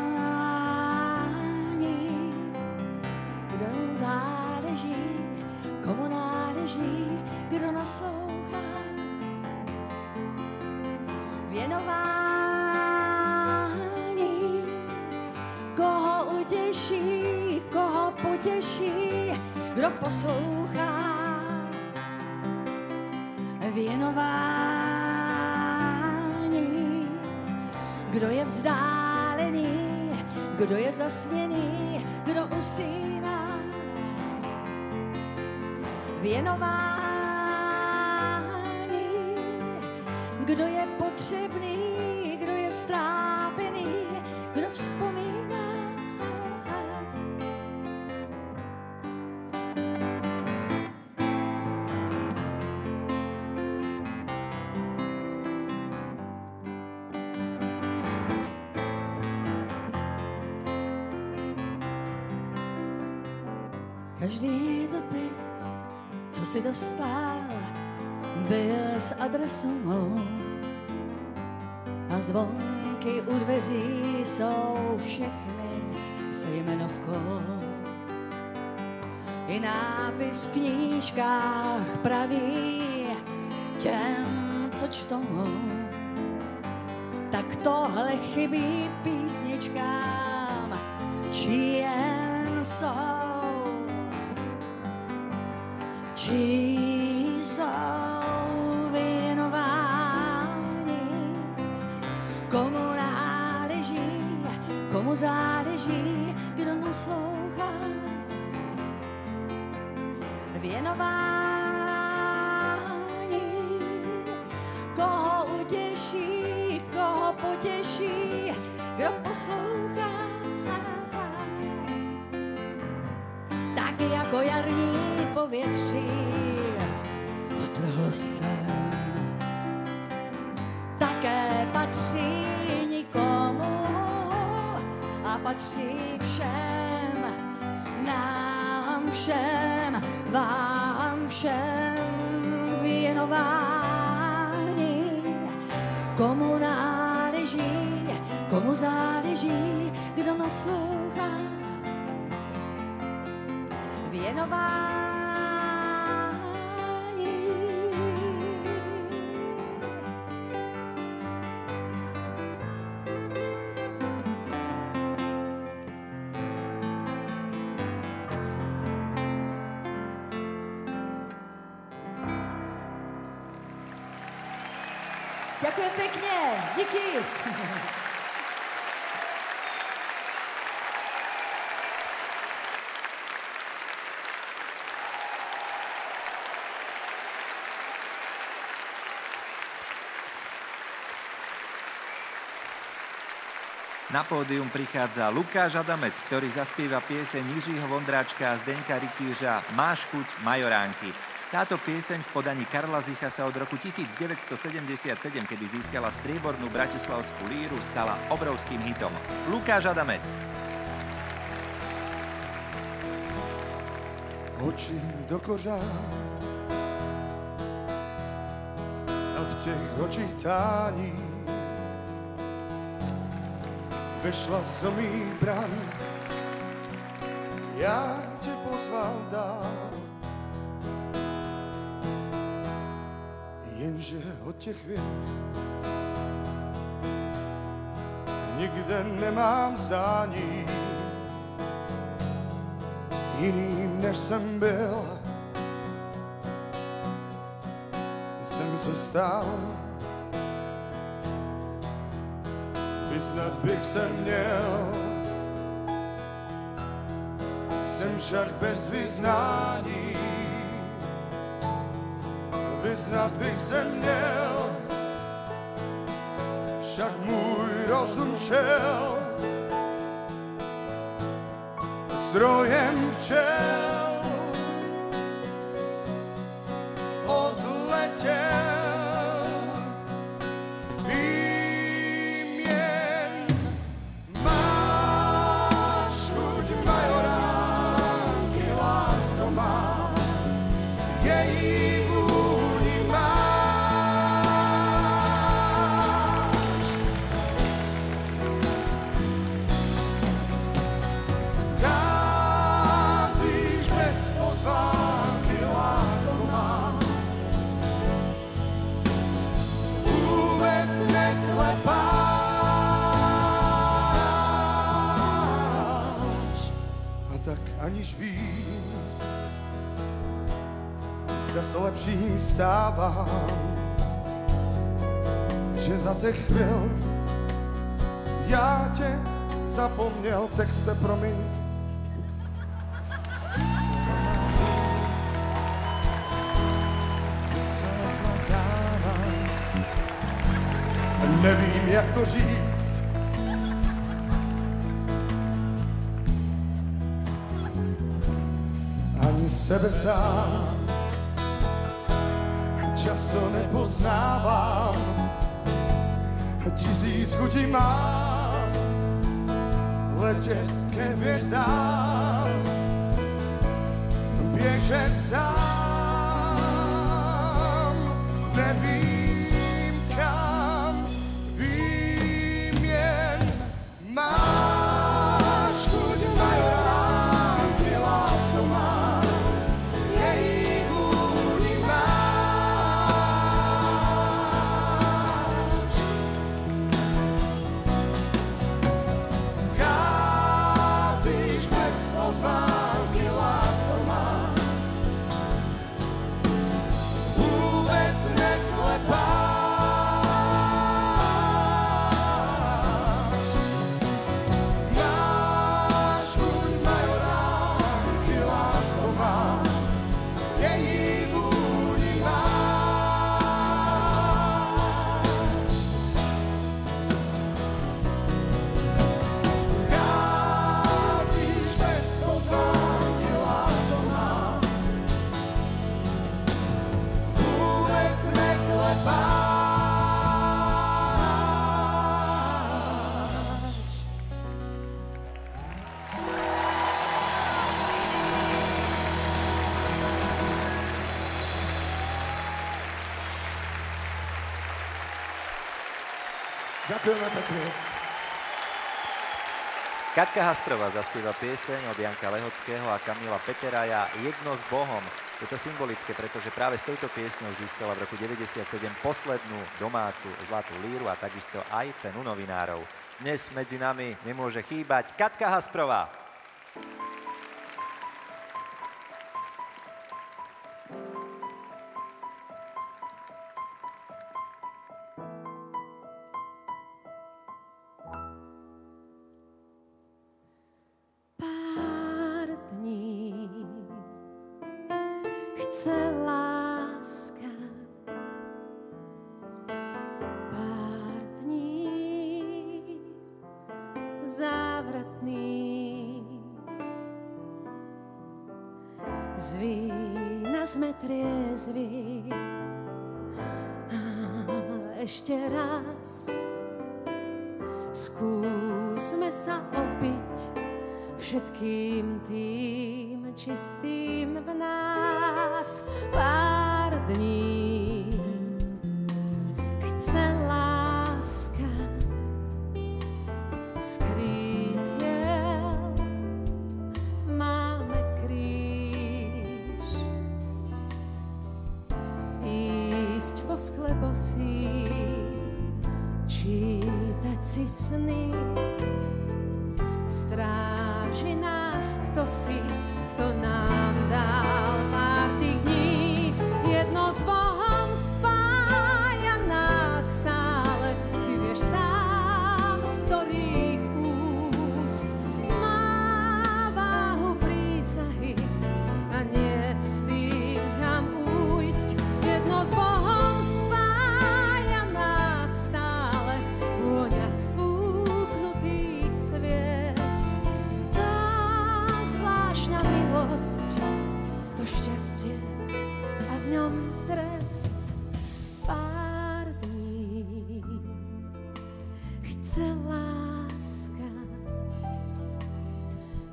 kdo záleží, komu náleží, kdo naslouchá. Věnování, koho utěší, koho potěší, kdo poslouchá. Věnování, kdo je vzdálený, kdo je zasněný, kdo usíná. Věnování, kdo je potřebný, kdo je strápený, kdo vzpomíná. Každý dopis, co si dostal, byl s adresou mou. A zvonky u dveří jsou všechny se jmenovkou. I nápis v knížkách praví těm, co čtou. Tak tohle chybí písničkám, či jen jsou. Či jsou věnováni, komu náleží, komu záleží, kdo naslouchá. Věnování, koho utěší, koho potěší, kdo poslouchá. Tak jako jarní povětří vtrhlo sem, také patří nikomu a patří všem, nám všem, vám všem věnování, komu náleží, komu záleží, kdo naslouchá. Věnování. Děkuji pěkně, díky. Na pódium prichádza Lukáš Adamec, ktorý zaspieva pieseň Jiřího Vondráčka a Zdeňka Rytířa Máš chuť majoránky. Táto pieseň v podaní Karla Zicha sa od roku 1977, kedy získala striebornú bratislavskú líru, stala obrovským hitom. Lukáš Adamec. Oči do koža a v těch očích tání vešla som jí bran, já tě pozval dál. Jenže od těch chvíl nikde nemám zdání, jiným než jsem byl, jsem se stal. Vyznat bych se měl, jsem však bez vyznání. Vyznat bych se měl, však môj rozum šel strojem včel. Odletel výmien. Máš chuť majoránky, lásko má, jej vúni máš. Vcházíš bez pozvánky, lásko má, vôbec neklepáš. A tak aniž vím, dneska sa lepším stávam, že za těch chvíľ ja te zapomněl. Texte, promiň. Nevím, jak to říct. Ani sebe sám často nepoznávám. Tisíc chutí mám letět ke hvězdám, běžet sám, nevím kam, výměn. Máš chuť majoránky, lásko má, jej vůni máš. Vcházíš bez pozvánky, lásko má, vůbec neklepáš. Máš chuť majoránky, lásko má, jej vůni máš. Vcházíš bez pozvánky, lásko má, vůbec neklepáš. Ďakujeme pekne. Katka Hasprová zaspieva pieseň od Janka Lehockého a Kamila Peteraja Jedno s Bohom. Je to symbolické, pretože práve s touto piesňou získala v roku 1997 poslednú domácu zlatú líru a takisto aj cenu novinárov. Dnes medzi nami nemôže chýbať Katka Hasprová. Pár dní chce láska, pár dní závratný. Z vína sme triezví, ale ešte raz skúsme sa opiť všetkým tým čistým v nás. Pár dní chce láska skrýtiel, máme kríž, ísť po skle bosý, čítať si sny. Stráži nás kto si, kto nám dal pár tých dní. Jedno s Bohom spája nás stále, ty vieš sám, z ktorých úst má váhu prísahy a nie s tým, kam ujsť. Jedno s Bohom spája nás stále, chce láska.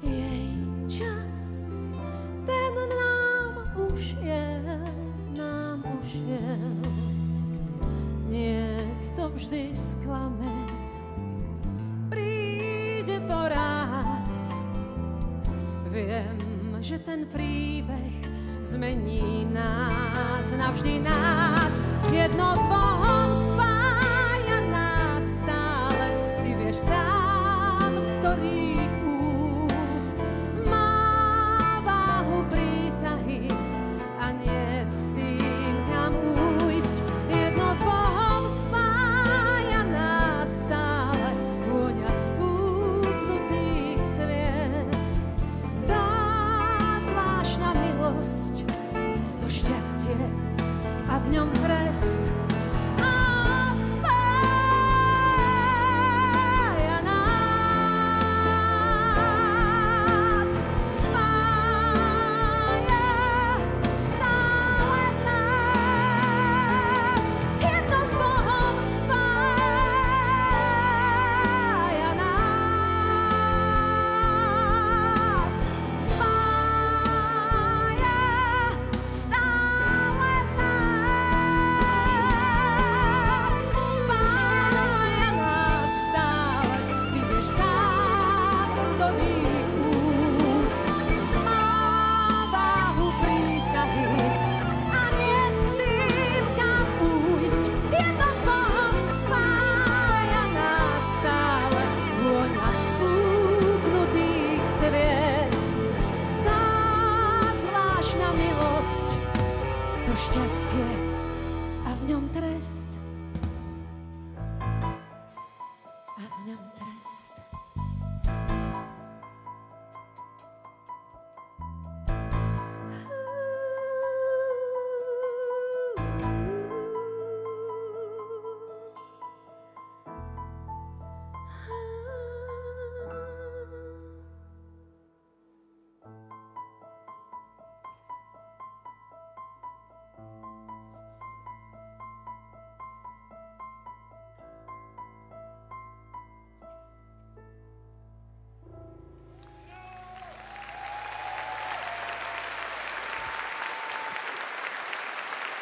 Jej čas, ten nám ušiel. Niekto vždy sklame, príde to raz. Viem, že ten príbeh zmení nás, navždy nás. Jedno s Bohom spája nás stále. Ty vieš sám, z ktorých úst má váhu prísahy a niet s tým, kam ujsť. Jedno s Bohom spája nás stále. Vôňa sfúknutých sviec. Tá zvláštna milosť, to šťastie a v ňom trest.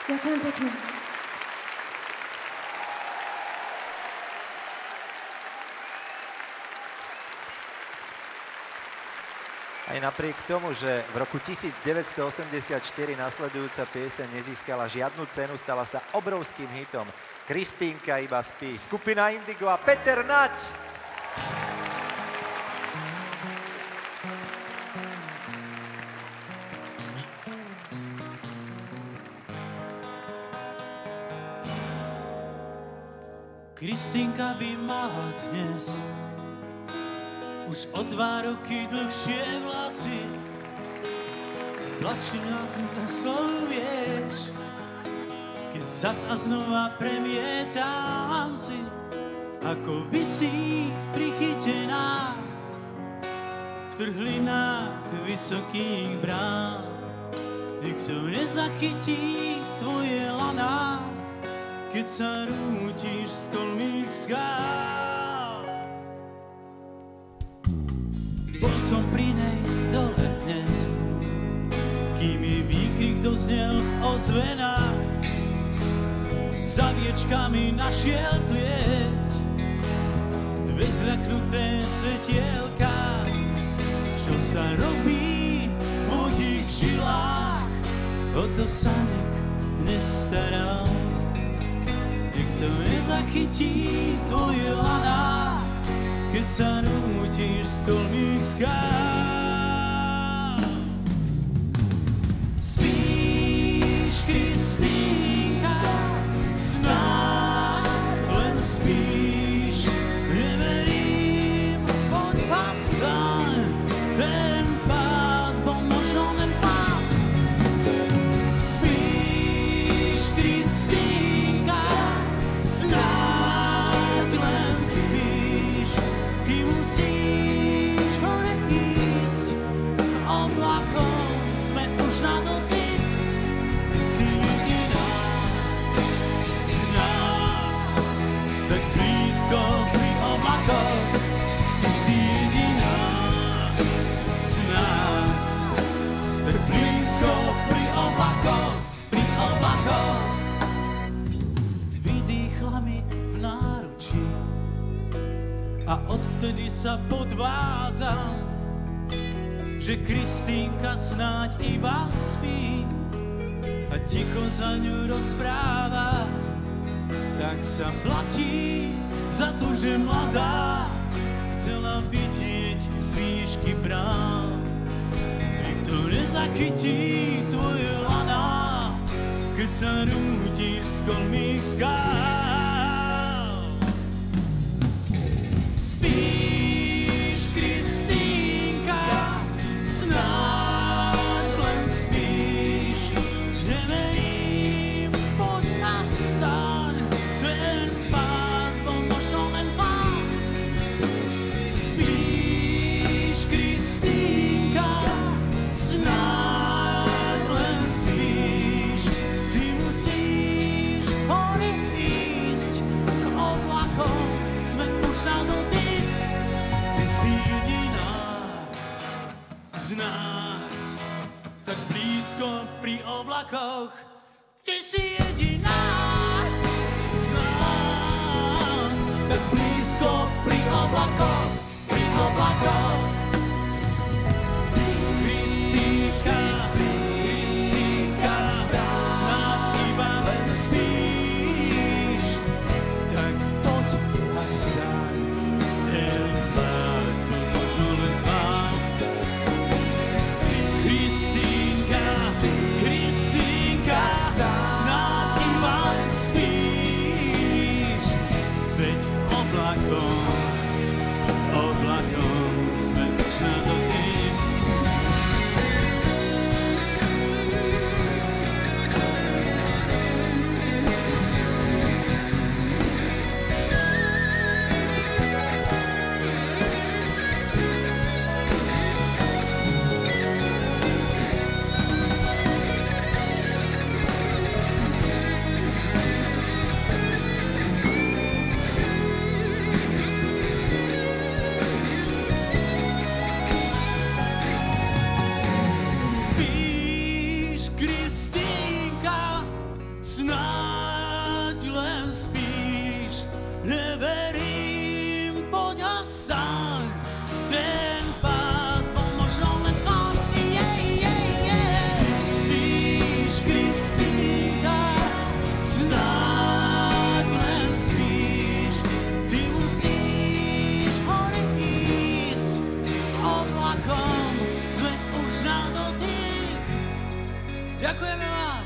Ďakujem pekne. Aj napriek tomu, že v roku 1984 nasledujúca pieseň nezískala žiadnu cenu, stala sa obrovským hitom. Kristínka iba spí. Skupina Indigo a Peter Nať. Kristínka by mala dnes už o 2 roky dlhšie vlasy. Plačí nás slov, vieš, keď zas a znova premietam si, ako visí prichytená v trhlinách vysokých brán. Nikto nezachytí tvoje laná, keď sa rútiš z kolmých skál. Bol som pri nej dole hneď, kým jej výkrik doznel ozvená. Za viečkami našiel tlieť dve zľaknuté svetielka. Čo sa robí v mojich žilách, o to sa nik nestaral. Nikto nezachytí tvoje laná, keď sa rútiš z kolmých skál. Spíš, Kristínka, snáď len spíš. Neverím, poď povstaň, ten pád bol možno len pád. Spíš, Kristínka, snáď len spíš, kým musíš hore ísť. Oblakom sme už na dotyk, ty si jediná z nás, tak blízko pri oblaku. a odvtedy sa podvádzam, že Kristýnka snáď iba spí a ticho za ňu rozpráva. Tak sa platí za to, že mladá chcela vidieť z výšky brán. Nikto nezachytí tvoje laná, keď sa rútiš z kolmých skál. Spíš, Kristýnka, snáď len spíš, neverím, poď nastaň, ten pád bol možno len pán. Spíš, Kristýnka, snáď len spíš, ty musíš hore ísť k oblakom, sme už na dotyk, ty si jediná z nás, tak blízko pri oblakoch, ty si jediná z nás, tak blízko pri oblakoch, pri oblakoch. Kristýnka, snáď iba len spíš, tak poď a sáň, ten pád bol možno len pán. Kristýnka, snáď iba len spíš, veď oblakom sme už na dotyk. Spíš, Kristýnka, snáď len spíš, neverím, poď a vstaň, ten pád bol možno len pán. Spíš, Kristýnka, snáď len spíš, ty musíš hore ísť, oblakom sme už na dotyk. Ďakujeme vám.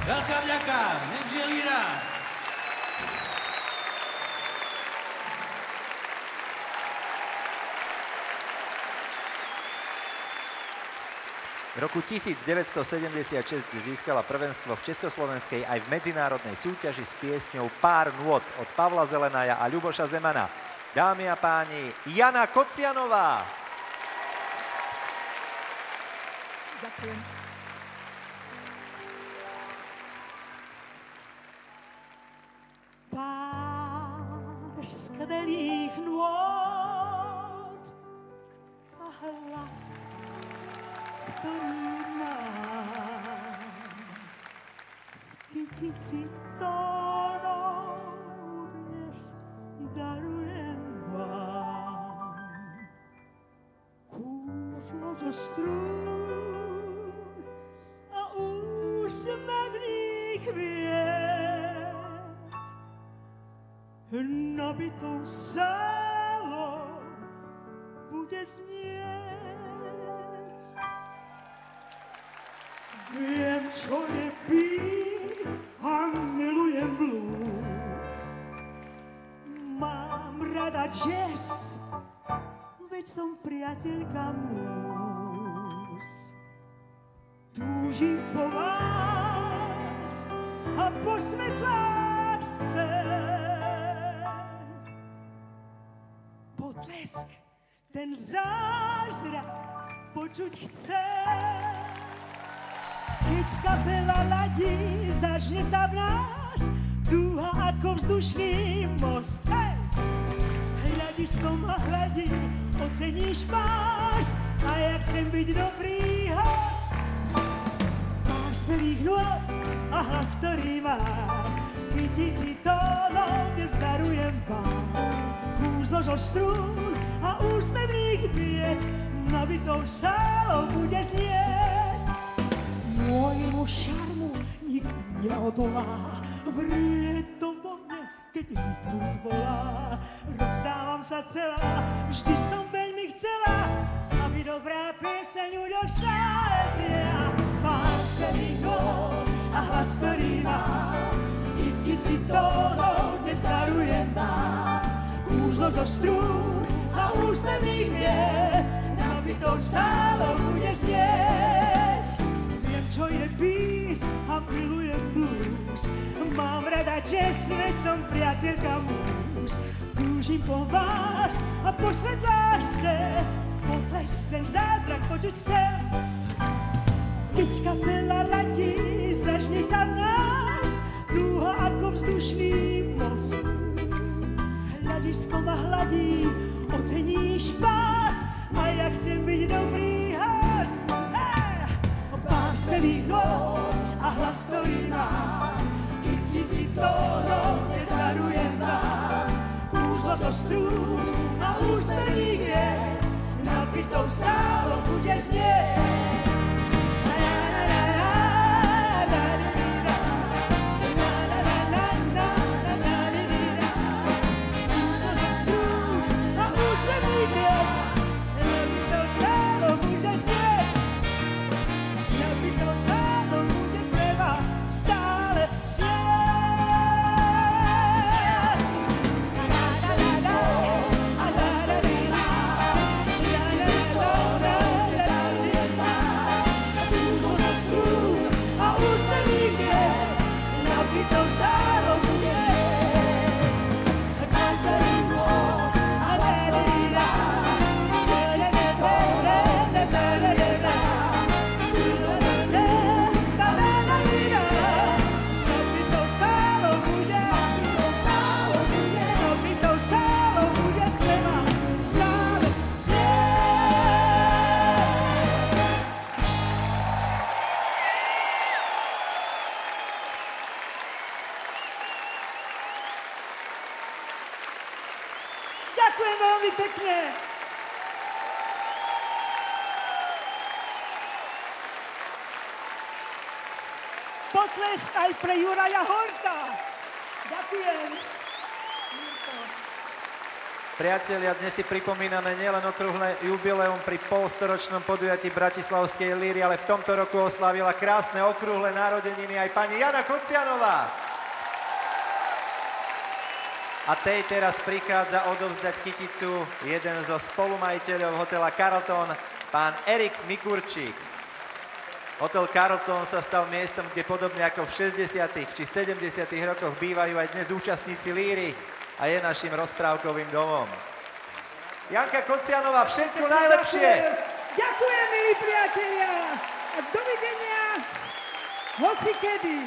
Veľká vďaka, nech žije líra. V roku 1976 získala prvenstvo v československej aj v medzinárodnej súťaži s piesňou Pár nôt od Pavla Zelenaja a Ľuboša Zemana. Dámy a páni, Jana Kocianová. Ďakujem. Pár skvelých nôd a hlas, ktorý mám v kytici tónov dnes darujem vám. Kúslo zo strún a úsmevných hviezd nabitou sálou bude znieť. Viem, čo je beat a milujem blues. Mám rada jazz, veď som priateľka múz. Túžim po vás a po svetlách scén. Potlesk, ten zázrak počuť chcem. Keď kapela ladí, začne sa v nás dúha ako vzdušný most. Hej! hľadiskom ma hladí, oceníš pás, a ja chcem byť dobrý host. Mám smelých nôh a hlas, ktorý mám, kytici tónov dnes darujem vám. Kúzlo zo strún a úsmevných bied, nabitou sálou bude znieť. Môjmu šarmu nik neodolá, vrie to vo mne, keď rytmus volá. Rozdávam sa celá, vždy som veľmi chcela, aby dobrá pieseň u ľuďoch stále zniela. Mám smelých nôh a hlas, ktorý mám, kytici tónov dnes darujem vám. Kúzlo zo strún a úsmevných vied, nabitou sálou bude znieť. Viem, čo je beat a milujem blues, mám rada jazz, veď som priateľka múz. Túžim po vás a po svedlásce, potlesk ten zázrak počuť chcem. Keď kapela latí, začni sa v nás, dúho ako vzdušný most. Hľadisko ma hladí, oceníš pás, a ja chcem byť dobrý host. Pás smelých nôh a hlas, ktorý mám, kytici tónov dnes darujem vám. Kúzlo zo strún a úsmevných vied, nabitou sálou bude znieť. Ďakujem veľmi pekne. Potlesk aj pre Juraja Horta. Ďakujem. Priatelia, dnes si pripomíname nielen okrúhle jubileum pri polstoročnom podujatí Bratislavskej líry, ale v tomto roku oslávila krásne okrúhle narodeniny aj pani Jana Kocianová. A tej teraz prichádza odovzdať kyticu jeden zo spolumajiteľov hotela Carlton, pán Erik Mikurčík. Hotel Carlton sa stal miestom, kde podobne ako v 60. či 70. rokoch bývajú aj dnes účastníci líry a je našim rozprávkovým domom. Janka Kocianová, všetko najlepšie! Ďakujem, milí priatelia! A dovidenia hoci kedy!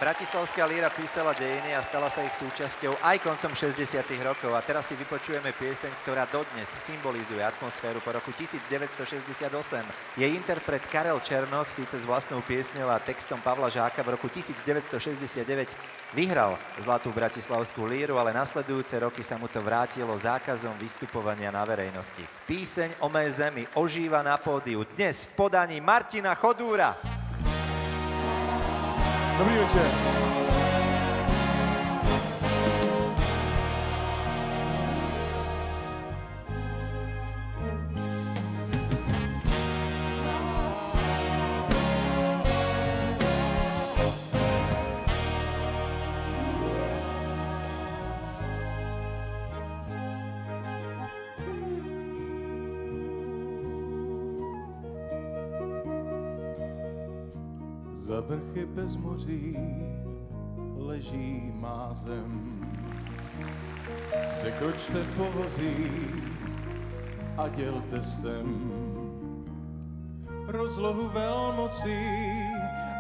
Bratislavská líra písala dejiny a stala sa ich súčasťou aj koncom 60. rokov. A teraz si vypočujeme pieseň, ktorá dodnes symbolizuje atmosféru po roku 1968. Jej interpret Karel Černoch síce s vlastnou piesňou a textom Pavla Žáka v roku 1969 vyhral zlatú bratislavskú líru, ale nasledujúce roky sa mu to vrátilo zákazom vystupovania na verejnosti. Píseň o mej zemi ožíva na pódiu dnes v podaní Martina Chodúra. Dobrý večer. Za vrchy bez moří leží má zem. Překročte pohoří a dělte sem rozlohu velmocí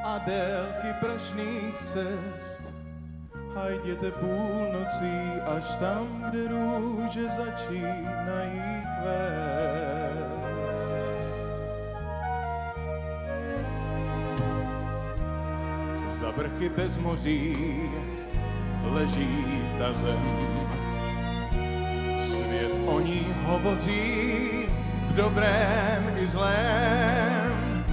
a délky prašných cest. a jděte půlnocí až tam, kde růže začínají kvést. Za vrchy bez moří leží ta zem. Svět o ní hovoří v dobrém i zlém.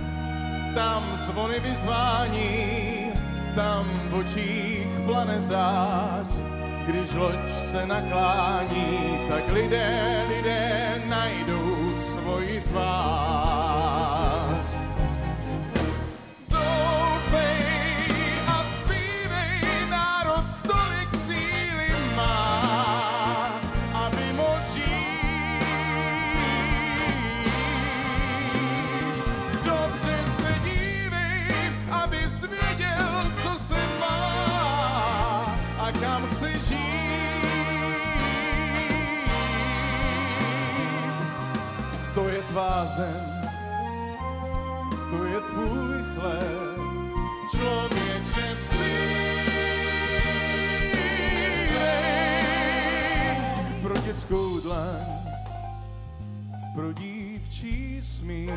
Tam zvony vyzvání, tam v očích plane zás. Když loď se naklání, tak lidé najdou svoji tvář. Doufej a zpívej, národ tolik síly má, aby mohl žít. Dobře se dívej, abys věděl, co se má a kam chce žít. To je tvá zem, to je tvůj chléb, člověče zpívej pro dětskou dlaň, pro dívčí smích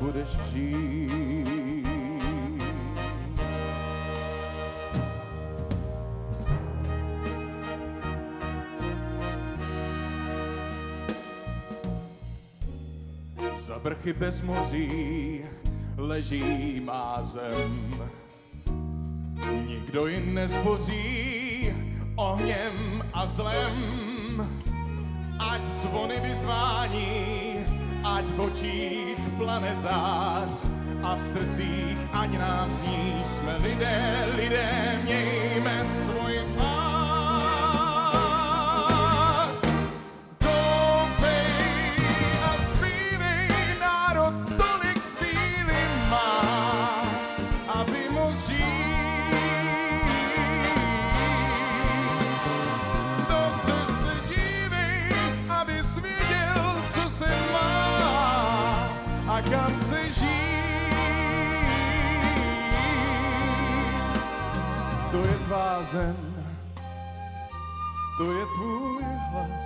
budeš žít. Za vrchy bez moří leží má zem. Nikdo ji nezboří ohněm a zlem. Ať zvony vyzvání, ať v očích plane zář a v srdcích ať nám zní, jsme lidé, mějme svůj tvář. A kam chce žít, to je tvá zem, to je tvůj hlas,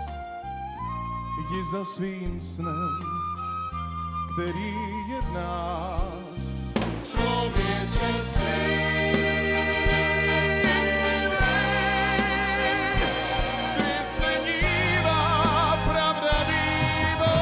jdi za svým snem, který je v nás. Člověče svět se dívá, pravda bývá.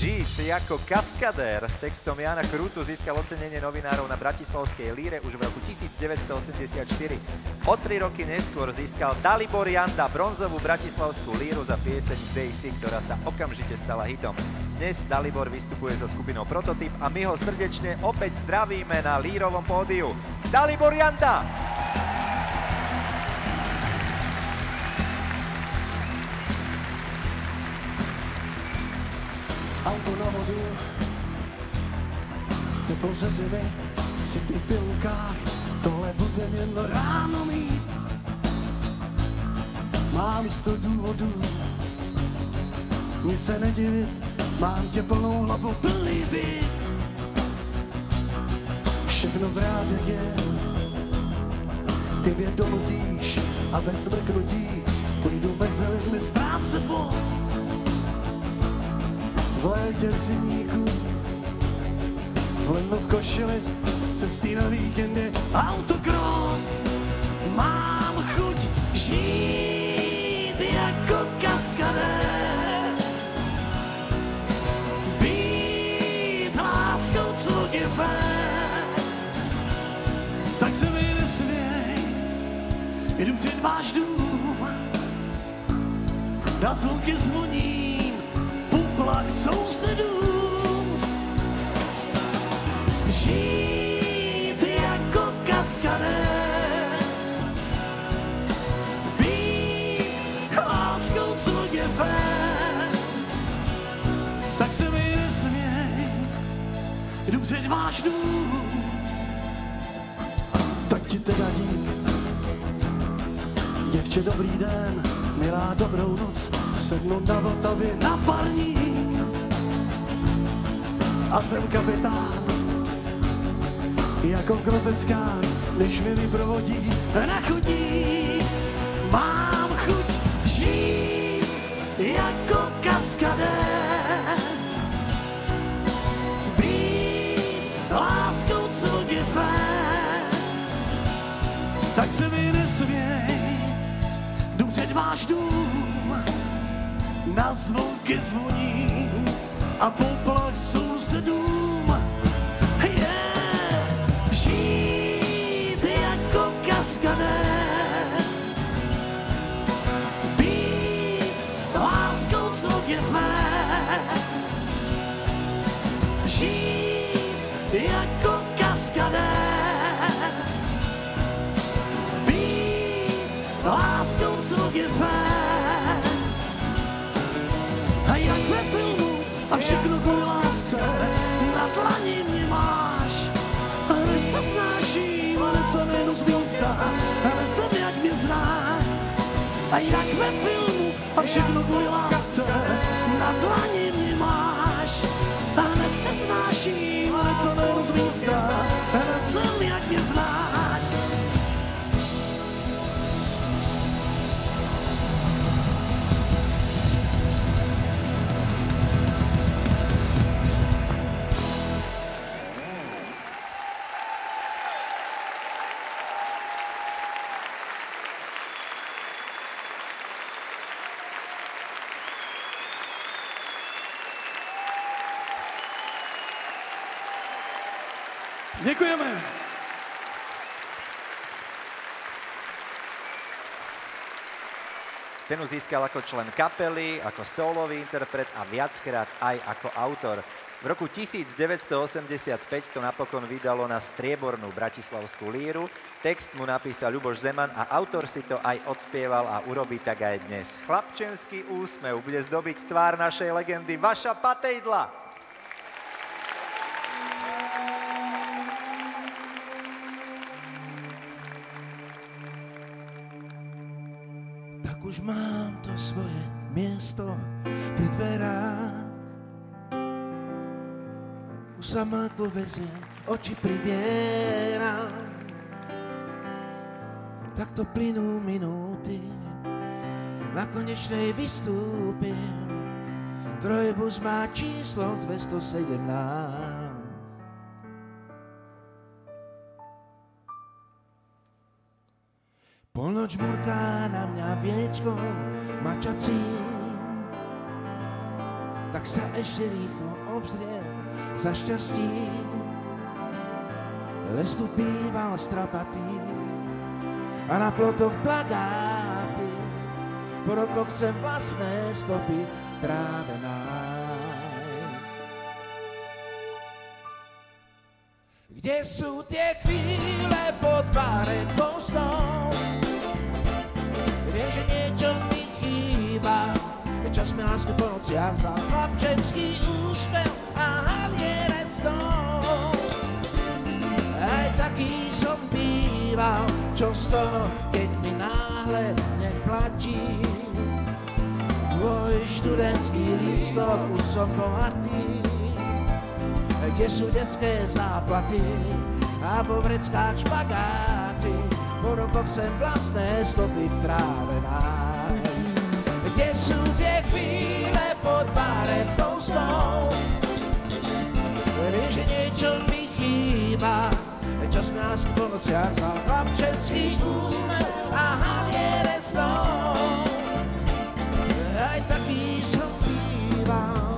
Žiť ako kaskadér s textom Jana Krútu získal ocenenie novinárov na bratislavskej Líre už v roku 1984. O 3 roky neskôr získal Dalibor Janda bronzovú bratislavskú Líru za pieseň Daisy, ktorá sa okamžite stala hitom. Dnes Dalibor vystupuje so skupinou Prototyp a my ho srdečne opäť zdravíme na Lírovom pódiu. Dalibor Janda! Auto na vodu, teplo ze zimy, city v pilkách, tohle budem jen ráno mít. Mám 100 důvodů, nic se nedivit, mám tě plnou hlavu, plný byt. Všechno v rádech je, ty mě donutíš a bez mrknutí půjdu bez lidmi z práce bos. V létě v zimníku, v lednu v košili, z cesty na víkendy autocross. Mám chuť žít jako kaskadér, být láskou, co je fér. tak se mi nesměj, jdu před váš dům, na zvonky zvoním, puplach sousedům. Žít jako kaskader, být láskou, co je fér, tak se mi nesměj, jdu před váš dům. Tak ti teda dík, děvče dobrý den, milá dobrou noc, sednu na Vltavě na parník a jsem kapitán, jako groteskán, když mi vyprovodí na chodník. Mám chuť žít jako kaskadér, být láskou, co je fér, tak se mi nesměj, jdu před váš dům, na zvonky zvoním a poplach sousedům. Žít jako kaskadér, být láskou, co je fér, žít jako kaskadér, být láskou, co je fér. A jak ve filmu a všechno kvůli lásce, na dlani mě máš. Hned se snáším, hned se nejdu z místa, hned jsem, jak mě znáš. A jak ve filmu a všechno kvůli lásce, na dlani mě máš. A hned se snáším, hned se nejdu z místa, hned jsem, jak mě znáš. Děkujeme. Cenu získal ako člen kapely, ako sólový interpret a viackrát aj ako autor. V roku 1985 to napokon vydalo na striebornú bratislavskú líru. Text mu napísal Ľuboš Zeman a autor si to aj odspieval a urobí tak aj dnes. Chlapčenský úsmev bude zdobiť tvár našej legendy Vaša Patejdla. Už mám to svoje miesto pri dverách. Už sa mŕtvo vezie, oči privieram. Takto plynú minúty, na konečnej vystúpim. Trojbus má číslo 217. Polnoč murká na mňa viečkom mačacím, tak sa ešte rýchlo obzriem za šťastím. Les tu býval strapatý a na plotoch plagáty, po rokoch chcem vlastné stopy práve nájsť. Kde sú tie chvíle pod baretkou snou? Viem, že niečo mi chýba, keď čas mi láske po nociach dal chlapčenský úsmev a haliere snou. Aj taký som býval, čo z toho, keď mi náhle neplatí. Tvoj študentský lístok, už som bohatý. Kde sú detské záplaty a vo vreckách špagáty, po rokoch chcem vlastné stopy v tráve nájsť. Kde sú tie chvíle pod baretkou snou? Viem, že niečo mi chýba, čas mi lásky po nociach dal chlapčenský úsmev a haliere snou. Aj taký som býval.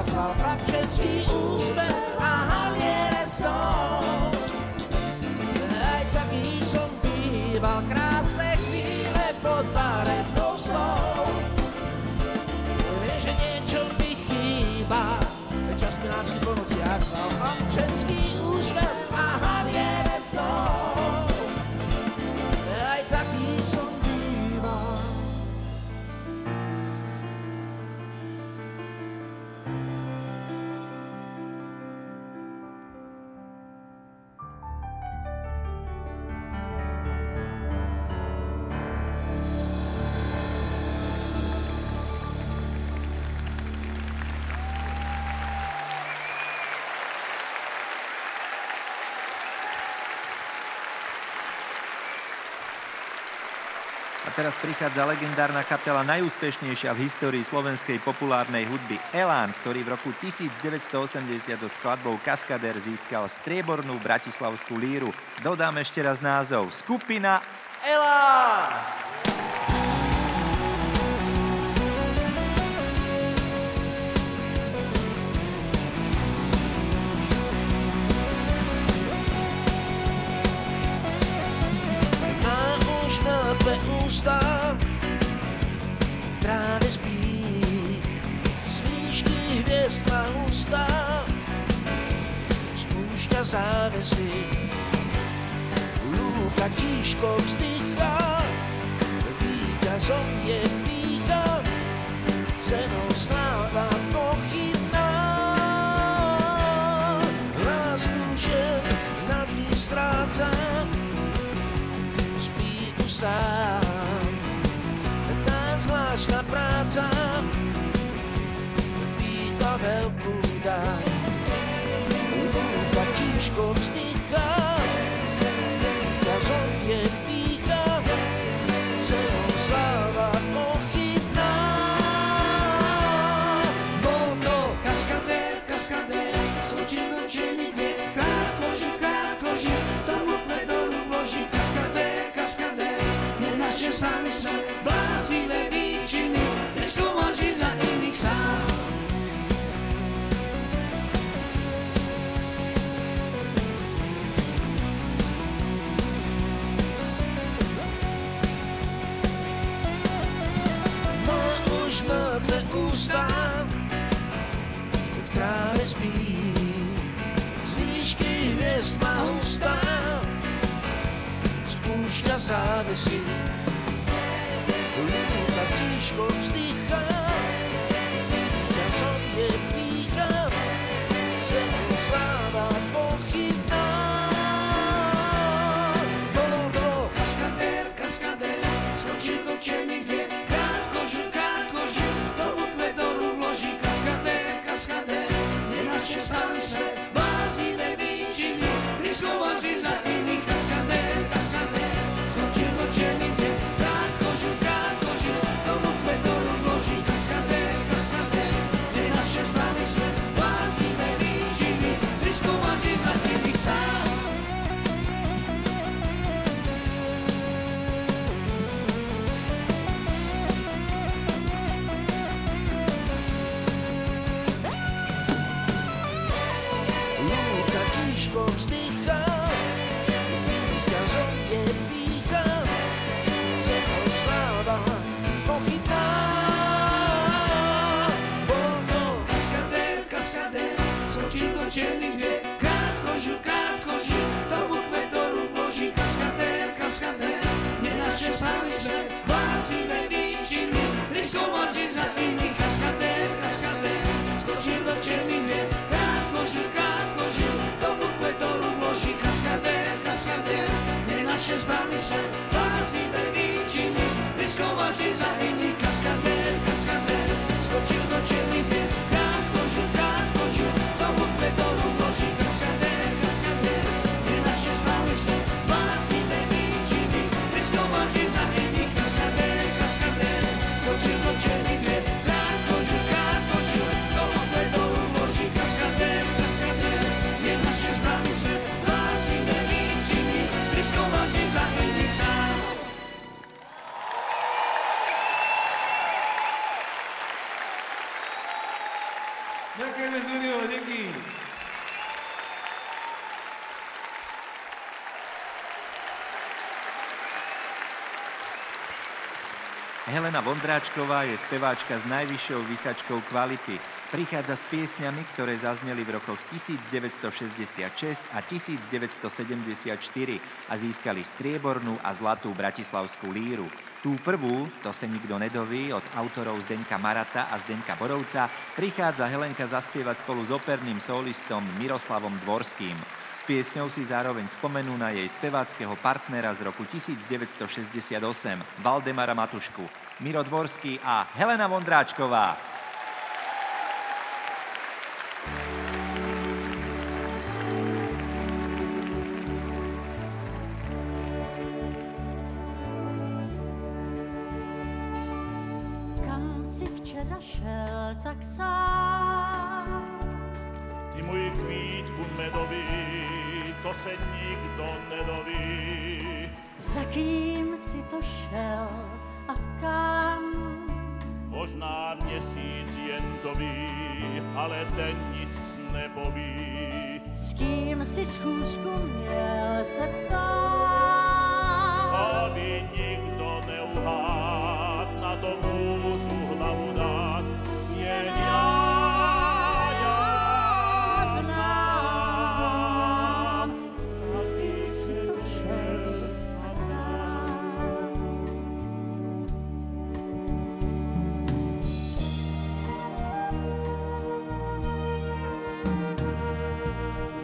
dval chlapčenský úsmev a haliere snou. Aj taký som býval, krásne chvíle pod baretkou snou. Viem, že niečo mi chýba, časný lásky po nociach dval chlapčenský úsmev a haliere snou. Aj taký som býval. A teraz prichádza legendárna kapela najúspešnejšia v histórii slovenskej populárnej hudby Elán, ktorý v roku 1980 so skladbou Kaskadér získal striebornú bratislavskú líru. Dodám ešte raz názov. Skupina Elán! Ústa v tráve spí, z výšky hviezd má ústa, spúšťa závesy, lúka tížko vzdychá, víťazom je pýcha, cenou sláva pochybná. Lásku žen navždy stráca, spí sám. Tá zvláštna práca pýta veľkú daň. Lúka tížko vzdychá, víťazom je pýcha, cenou sláva pochybná. Bol to kaskadér, kaskadér, skočil do černých dvier, krátko žil, tomu kvedoru vloží. Kaskadér, kaskadér, nenašiel stále smer, bláznivé výčiny, neskoval žiť za iných sám. Má už mŕtve ústa, v tráve spí, z výšky hviezd má hustá, spúšťa závesy, lúka tížko vzdychá, víťazom je pýcha, cenou sláva pochybná. Bol to kaskadér, kaskadér, skočil do černých dvier, krátko žil, tomu kvedoru vloží. Kaskadér, kaskadér, nenašiel stále smer, bláznivé výčiny, riskoval žiť za iných. Kaskadér, kaskadér, skočil do černých dvier, krátko žil, tomu kvedoru vloží. Ďakujeme, Zúrio, díky. Helena Vondráčková je speváčka s najvyššou vysačkou kvality. Prichádza s piesňami, ktoré zazneli v rokoch 1966 a 1974 a získali striebornú a zlatú bratislavskú líru. Tú prvú, To se nikto nedoví, od autorov Zdeňka Marata a Zdeňka Borovca, prichádza Helenka zaspievať spolu s operným solistom Miroslavom Dvorským. S piesňou si zároveň spomenú na jej speváckeho partnera z roku 1968, Valdemara Matušku. Miro Dvorský a Helena Vondráčková. Kam si včera šel tak sám? Ty můj kvítku medový, to se nikdo nedoví. Za kým si to šel a kam? Možná měsíc jen to ví, ale ten nic nepoví. S kým si schůzku měl se ptát? Aby nikdo neuhád, na to můžu hlavu dát. Jen já znám, za kým si to šel a kam?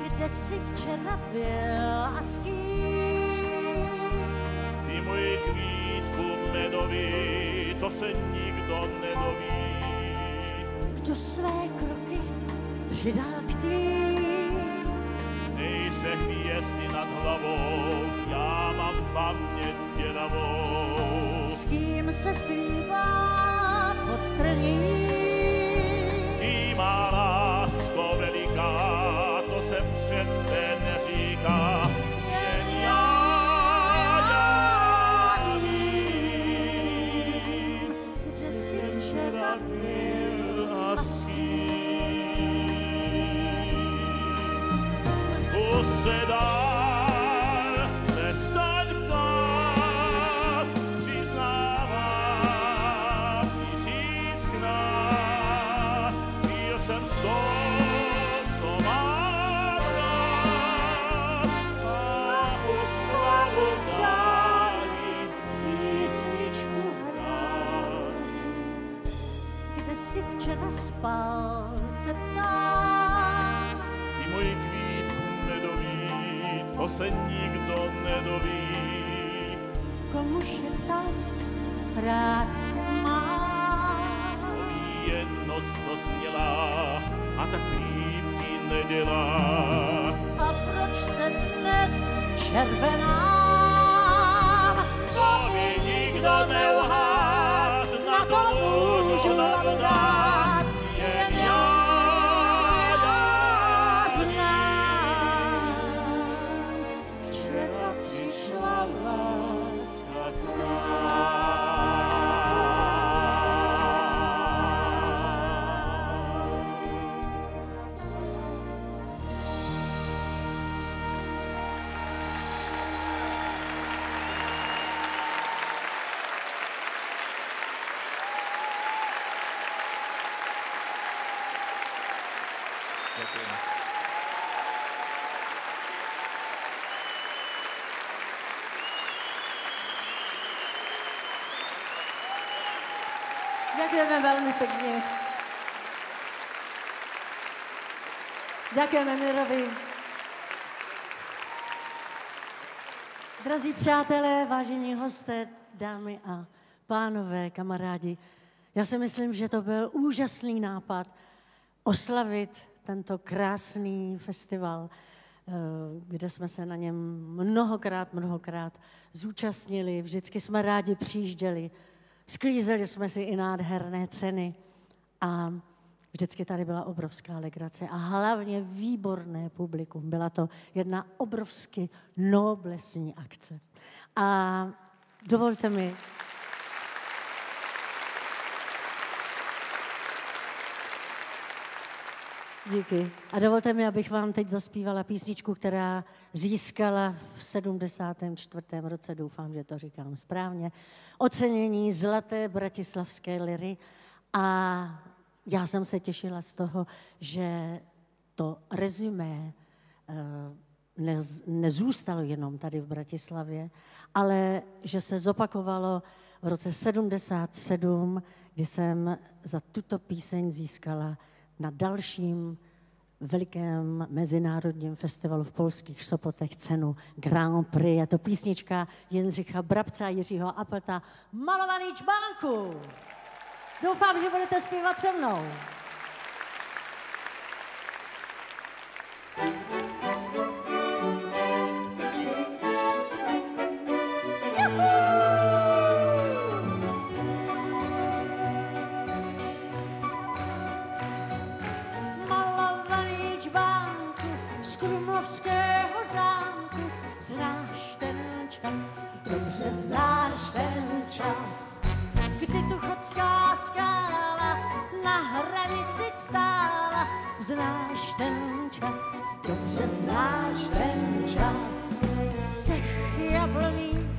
Kde jsi včera byl a s kým? Ty můj kvítku medový, to se nikdo nedoví. Kdo své kroky přidal k tvým? Dej se hvězdy nad hlavou, já mám paměť děravou. S kým se slíbá pod trním? Ty má lásko veliká, to se přece neříká. Jen já vím, kde jsi včera byl a s tu se dál nestaň ptát, přiznávám tisíckrát, byl jsem s tou, co mám rád, a oslavu dálí písničku hrál. Kde jsi včera spal, se ptám? Ty můj kvítku medový, to se nikdo nedoví. Komu šeptal jsi, rád tě mám? Jen noc to sněla a tak lípky nedělá. A proč se dnes červenám? To mi nikdo neuhád, na to můžu hlavu dát. Jen já znám. Včera přišla láska k nám. Ďakujeme veľmi pekne. Ďakujeme Mirovi. Drazí přátelé, vážení hosté, dámy a pánové, kamarádi, já si myslím, že to byl úžasný nápad oslavit tento krásný festival, kde jsme se na něm mnohokrát zúčastnili. Vždycky jsme rádi přijížděli, sklízeli jsme si i nádherné ceny a vždycky tady byla obrovská legrace a hlavně výborné publikum. Byla to jedna obrovsky noblesní akce. A dovolte mi, Díky. A dovolte mi, abych vám teď zaspívala písničku, která získala v 74. roce, doufám, že to říkám správně, ocenění Zlaté bratislavské liry. A já jsem se těšila z toho, že to rezumé nezůstalo jenom tady v Bratislavě, ale že se zopakovalo v roce 77, kdy jsem za tuto píseň získala na dalším velikém mezinárodním festivalu v polských Sopotech cenu Grand Prix. Je to písnička Jindřicha Brabce a Jiřího Appelta Malovaný čbánku. Doufám, že budete zpívat se mnou. Znáš ten čas, dobře znáš ten čas, kdy tu chodská skála na hranici stála. Znáš ten čas, dobře znáš ten čas. Těch jabloní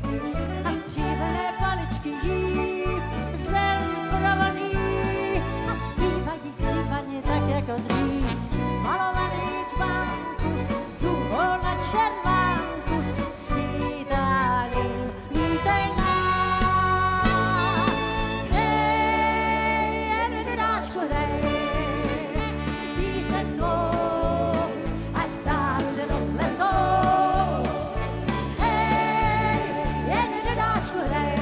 a stříbené paličky jív, zem provaný a zpívají tak jako dřív. Malovaný čbánku, tu na červánku, sídáním vítej nás. Hej, jednáčku, hej, píseň tvou, ať ptáci rozletou. Hej, jednáčku, hej,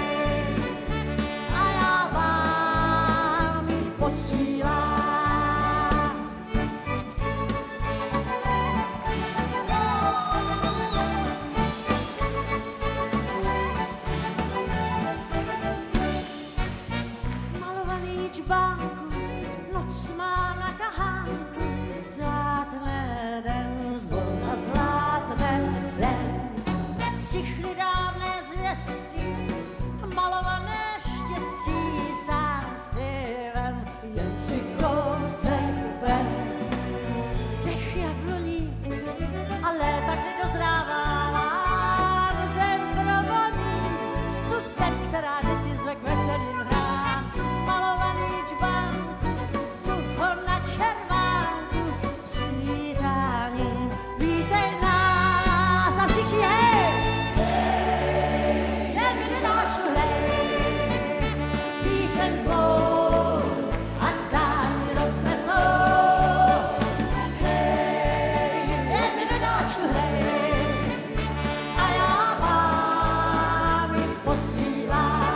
a já vám ji posílám. Noc má na kahánku, zlátne den, zvona zlátne den. Stichly dávné zvěsti, malované štěstí, sám si vem, jen si kousek vem. Dech jabloní a léta, kdy dozrává lán, zem provoní, tu zem, která děti zve k veselým hrám. Malovaný čbánku, tu na červánku, svítáním vítej nás. A všichni hej! Hej, jednáčku, hej, píseň tvou, ať ptáci roznesou. Hej, jednáčku, hej, a já vám ji posílám.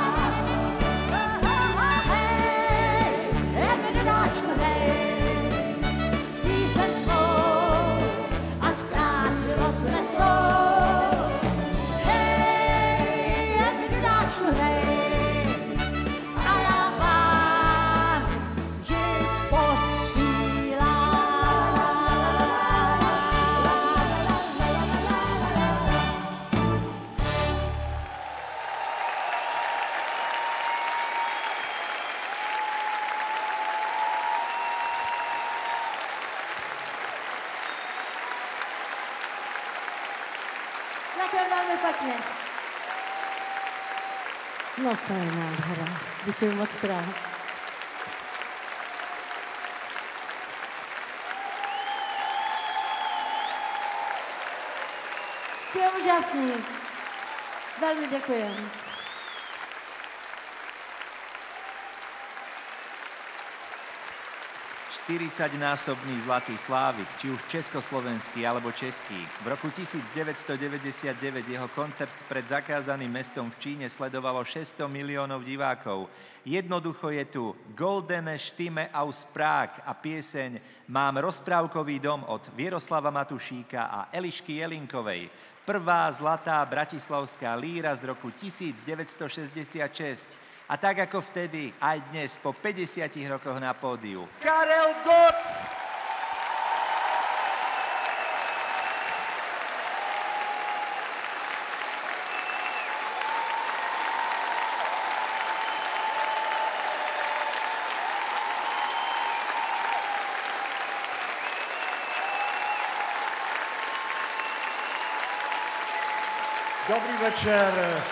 Děkuji velmi pěkně. No to je nádhera. Děkuji moc krát. Jsi úžasný. Velmi děkuji. 40-násobný zlatý slávik, či už československý alebo český. V roku 1999 jeho koncept pred zakázaným mestom v Číne sledovalo 600 miliónov divákov. Jednoducho je tu Goldene Stimme aus Prag a pieseň Mám rozprávkový dom od Vieroslava Matušíka a Elišky Jelinkovej. Prvá zlatá bratislavská líra z roku 1966. A tak ako vtedy, aj dnes, po 50 rokoch na pódiu. Karel Gott! Dobrý večer.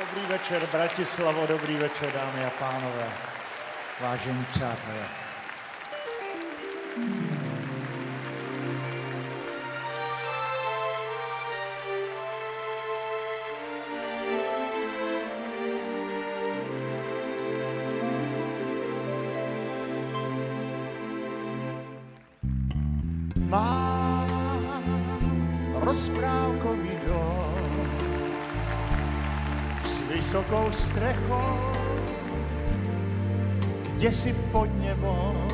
Dobrý večer, Bratislavo, dobrý večer, dámy a pánové, vážení přátelé. Mám rozprávkový dom s vysokou strechou, kde si pod nebom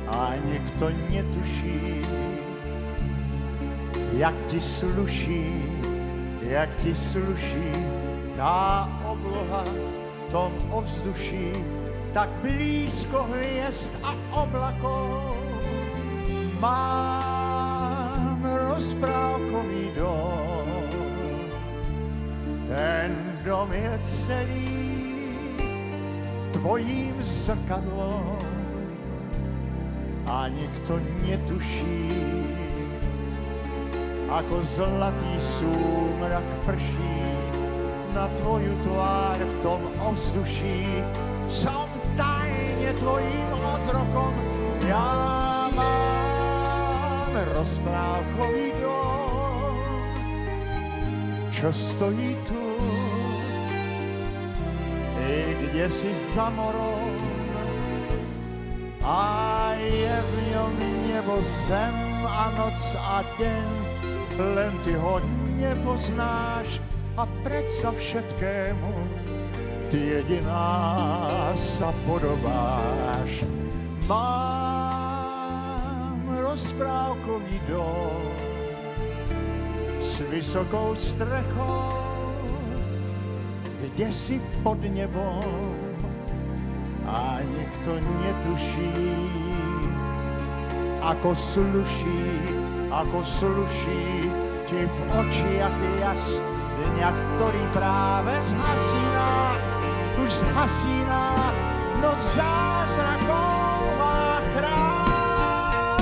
a nikto netuší, jak ti sluší tá obloha v tom ovzduší, tak blízko hviezd a oblakov. Mám rozprávkový dom, ten dom je celý tvojím zrkadlom a nikto netuší, ako zlatý súmrak prší na tvoju tvár v tom ovzduší. Som tajne tvojím otrokom, ja mám rozprávkový dom, čo stojí tu, kde si za morom, a je v ňom nebo, zem a noc a deň, len ty ho nepoznáš a predsa všetkému ty jediná sa podobáš. Mám rozprávkový dom s vysokou strechou, kde si pod nebom a nikto netuší, ako sluší ti v očiach jas dňa, ktorý práve už zhasíná, noc zázrakov má chrám.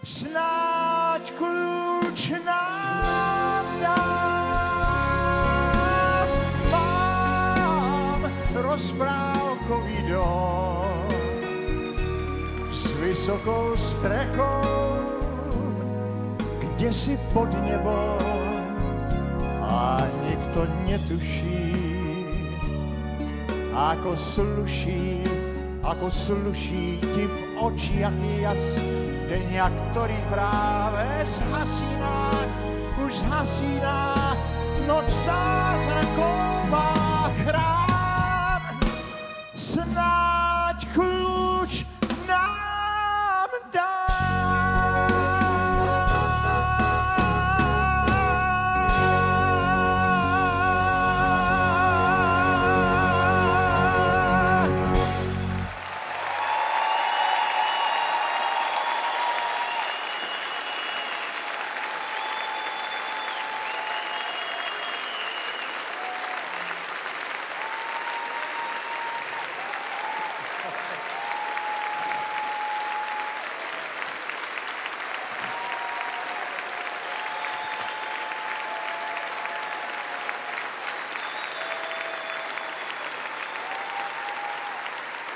Snáď kľúč nám dá, mám rozprávkový dom s vysokou strechou, kde si pod nebom a nikto netuší, ako sluší ti v očiach jas dňa, ktorý práve už zhasíná, noc zázrakov má chrám. Snáď kľúč nám dá.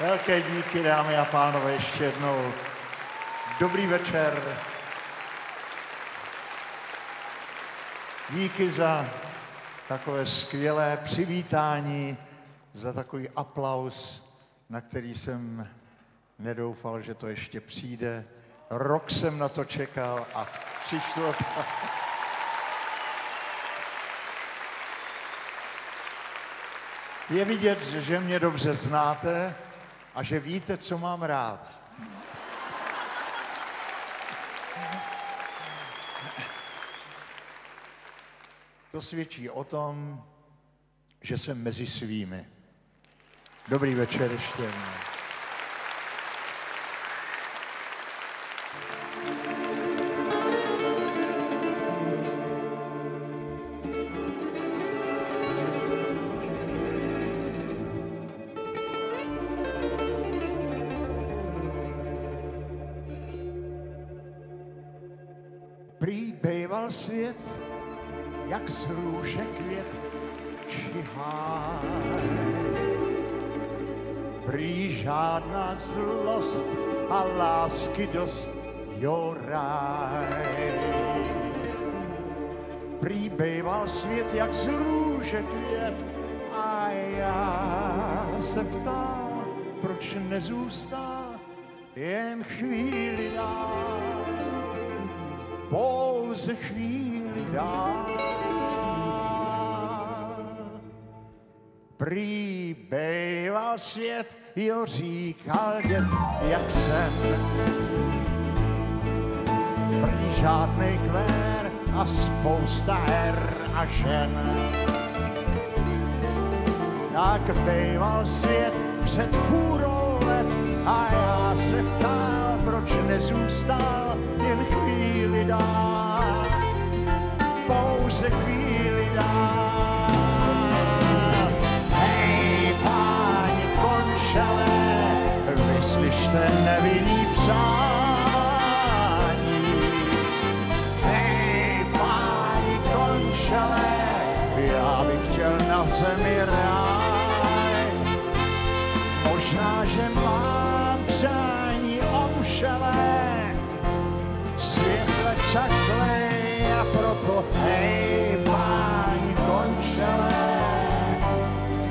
Velké díky, dámy a pánové, ještě jednou. Dobrý večer. Díky za takové skvělé přivítání, za takový aplaus, na který jsem nedoufal, že to ještě přijde. Rok jsem na to čekal a přišlo to. Je vidět, že mě dobře znáte a že víte, co mám rád. To svědčí o tom, že jsem mezi svými. Dobrý večer ještě. Prý bejval svět, jak z růže květ čiháj. Prý žádná zlost a lásky dost, jo ráj. Prý bejval svět, jak z růže květ a já se ptal, proč nezůstal jen chvíli dál. Pouze chvíli dál. Prý bejval svět, jo říkal děd, jak jsem. Prý žádnej kvér a spousta her a žen. Tak bejval svět před fůrou let a já se ptal, proč nezůstal jen chvíli dál. Pouze chvíli dál. Hej, páni končelé, vyslyšte nevinný přání. Hej, páni končelé, já bych chtěl na zemi ráj. Možná, že mám přání omšelé, světle však zlej a proto hej, páni končelé,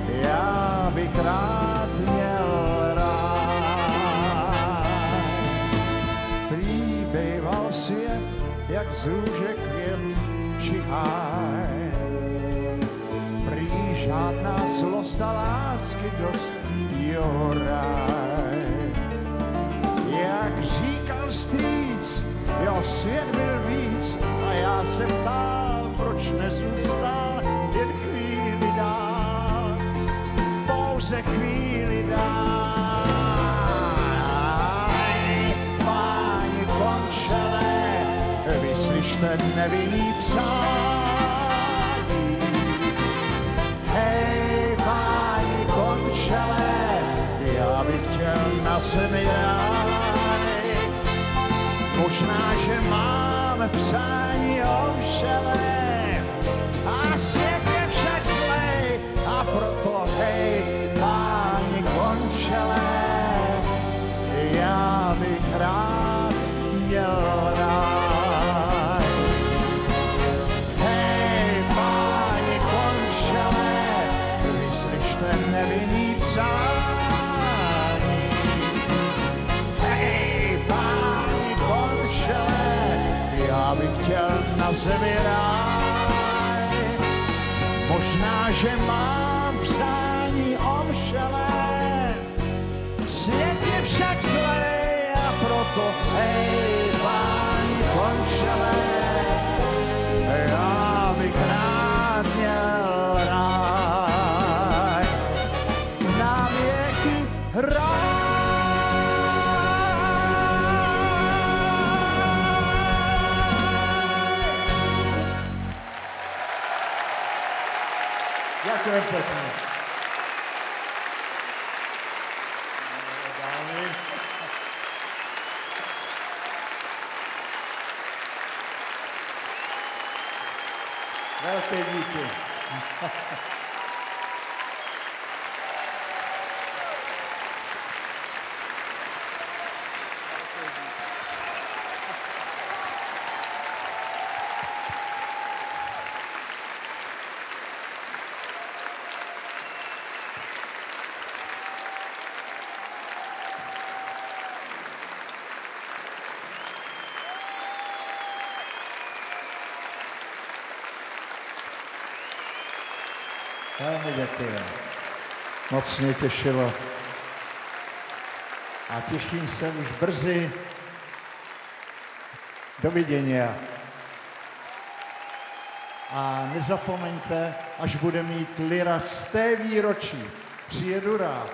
já bych rád měl rád. Prý bejval svět, jak z růže květ čiháj. Prý žádná zlost a lásky dost, jo ráj. Jak říkal strýc, jo svět byl víc a já se ptal, proč nezůstal jen chvíli dál. Pouze chvíli dál. Hej, páni končelé, vyslyšte nevinný přání. Hej, páni končelé, já bych chtěl na zemi ráj. Možná, že mám přání ovšelé a svět je však zlej a proto hej, páni končelé, já bych rád měl ráj. Hej, páni končelé, vyslyšte nevinný přání. Já bych chtěl na zemi ráj. Možná, že mám přání omšelé, svět je však zlej a proto hej, páni končelé, já bych rád měl ráj. Na věky ráj. Ďakujem pekne. Veľké díky. Velmi děkuji. Moc mě těšilo. A těším se už brzy. Dovidění. A nezapomeňte, až bude mít Lira z té výročí. Přijedu rád.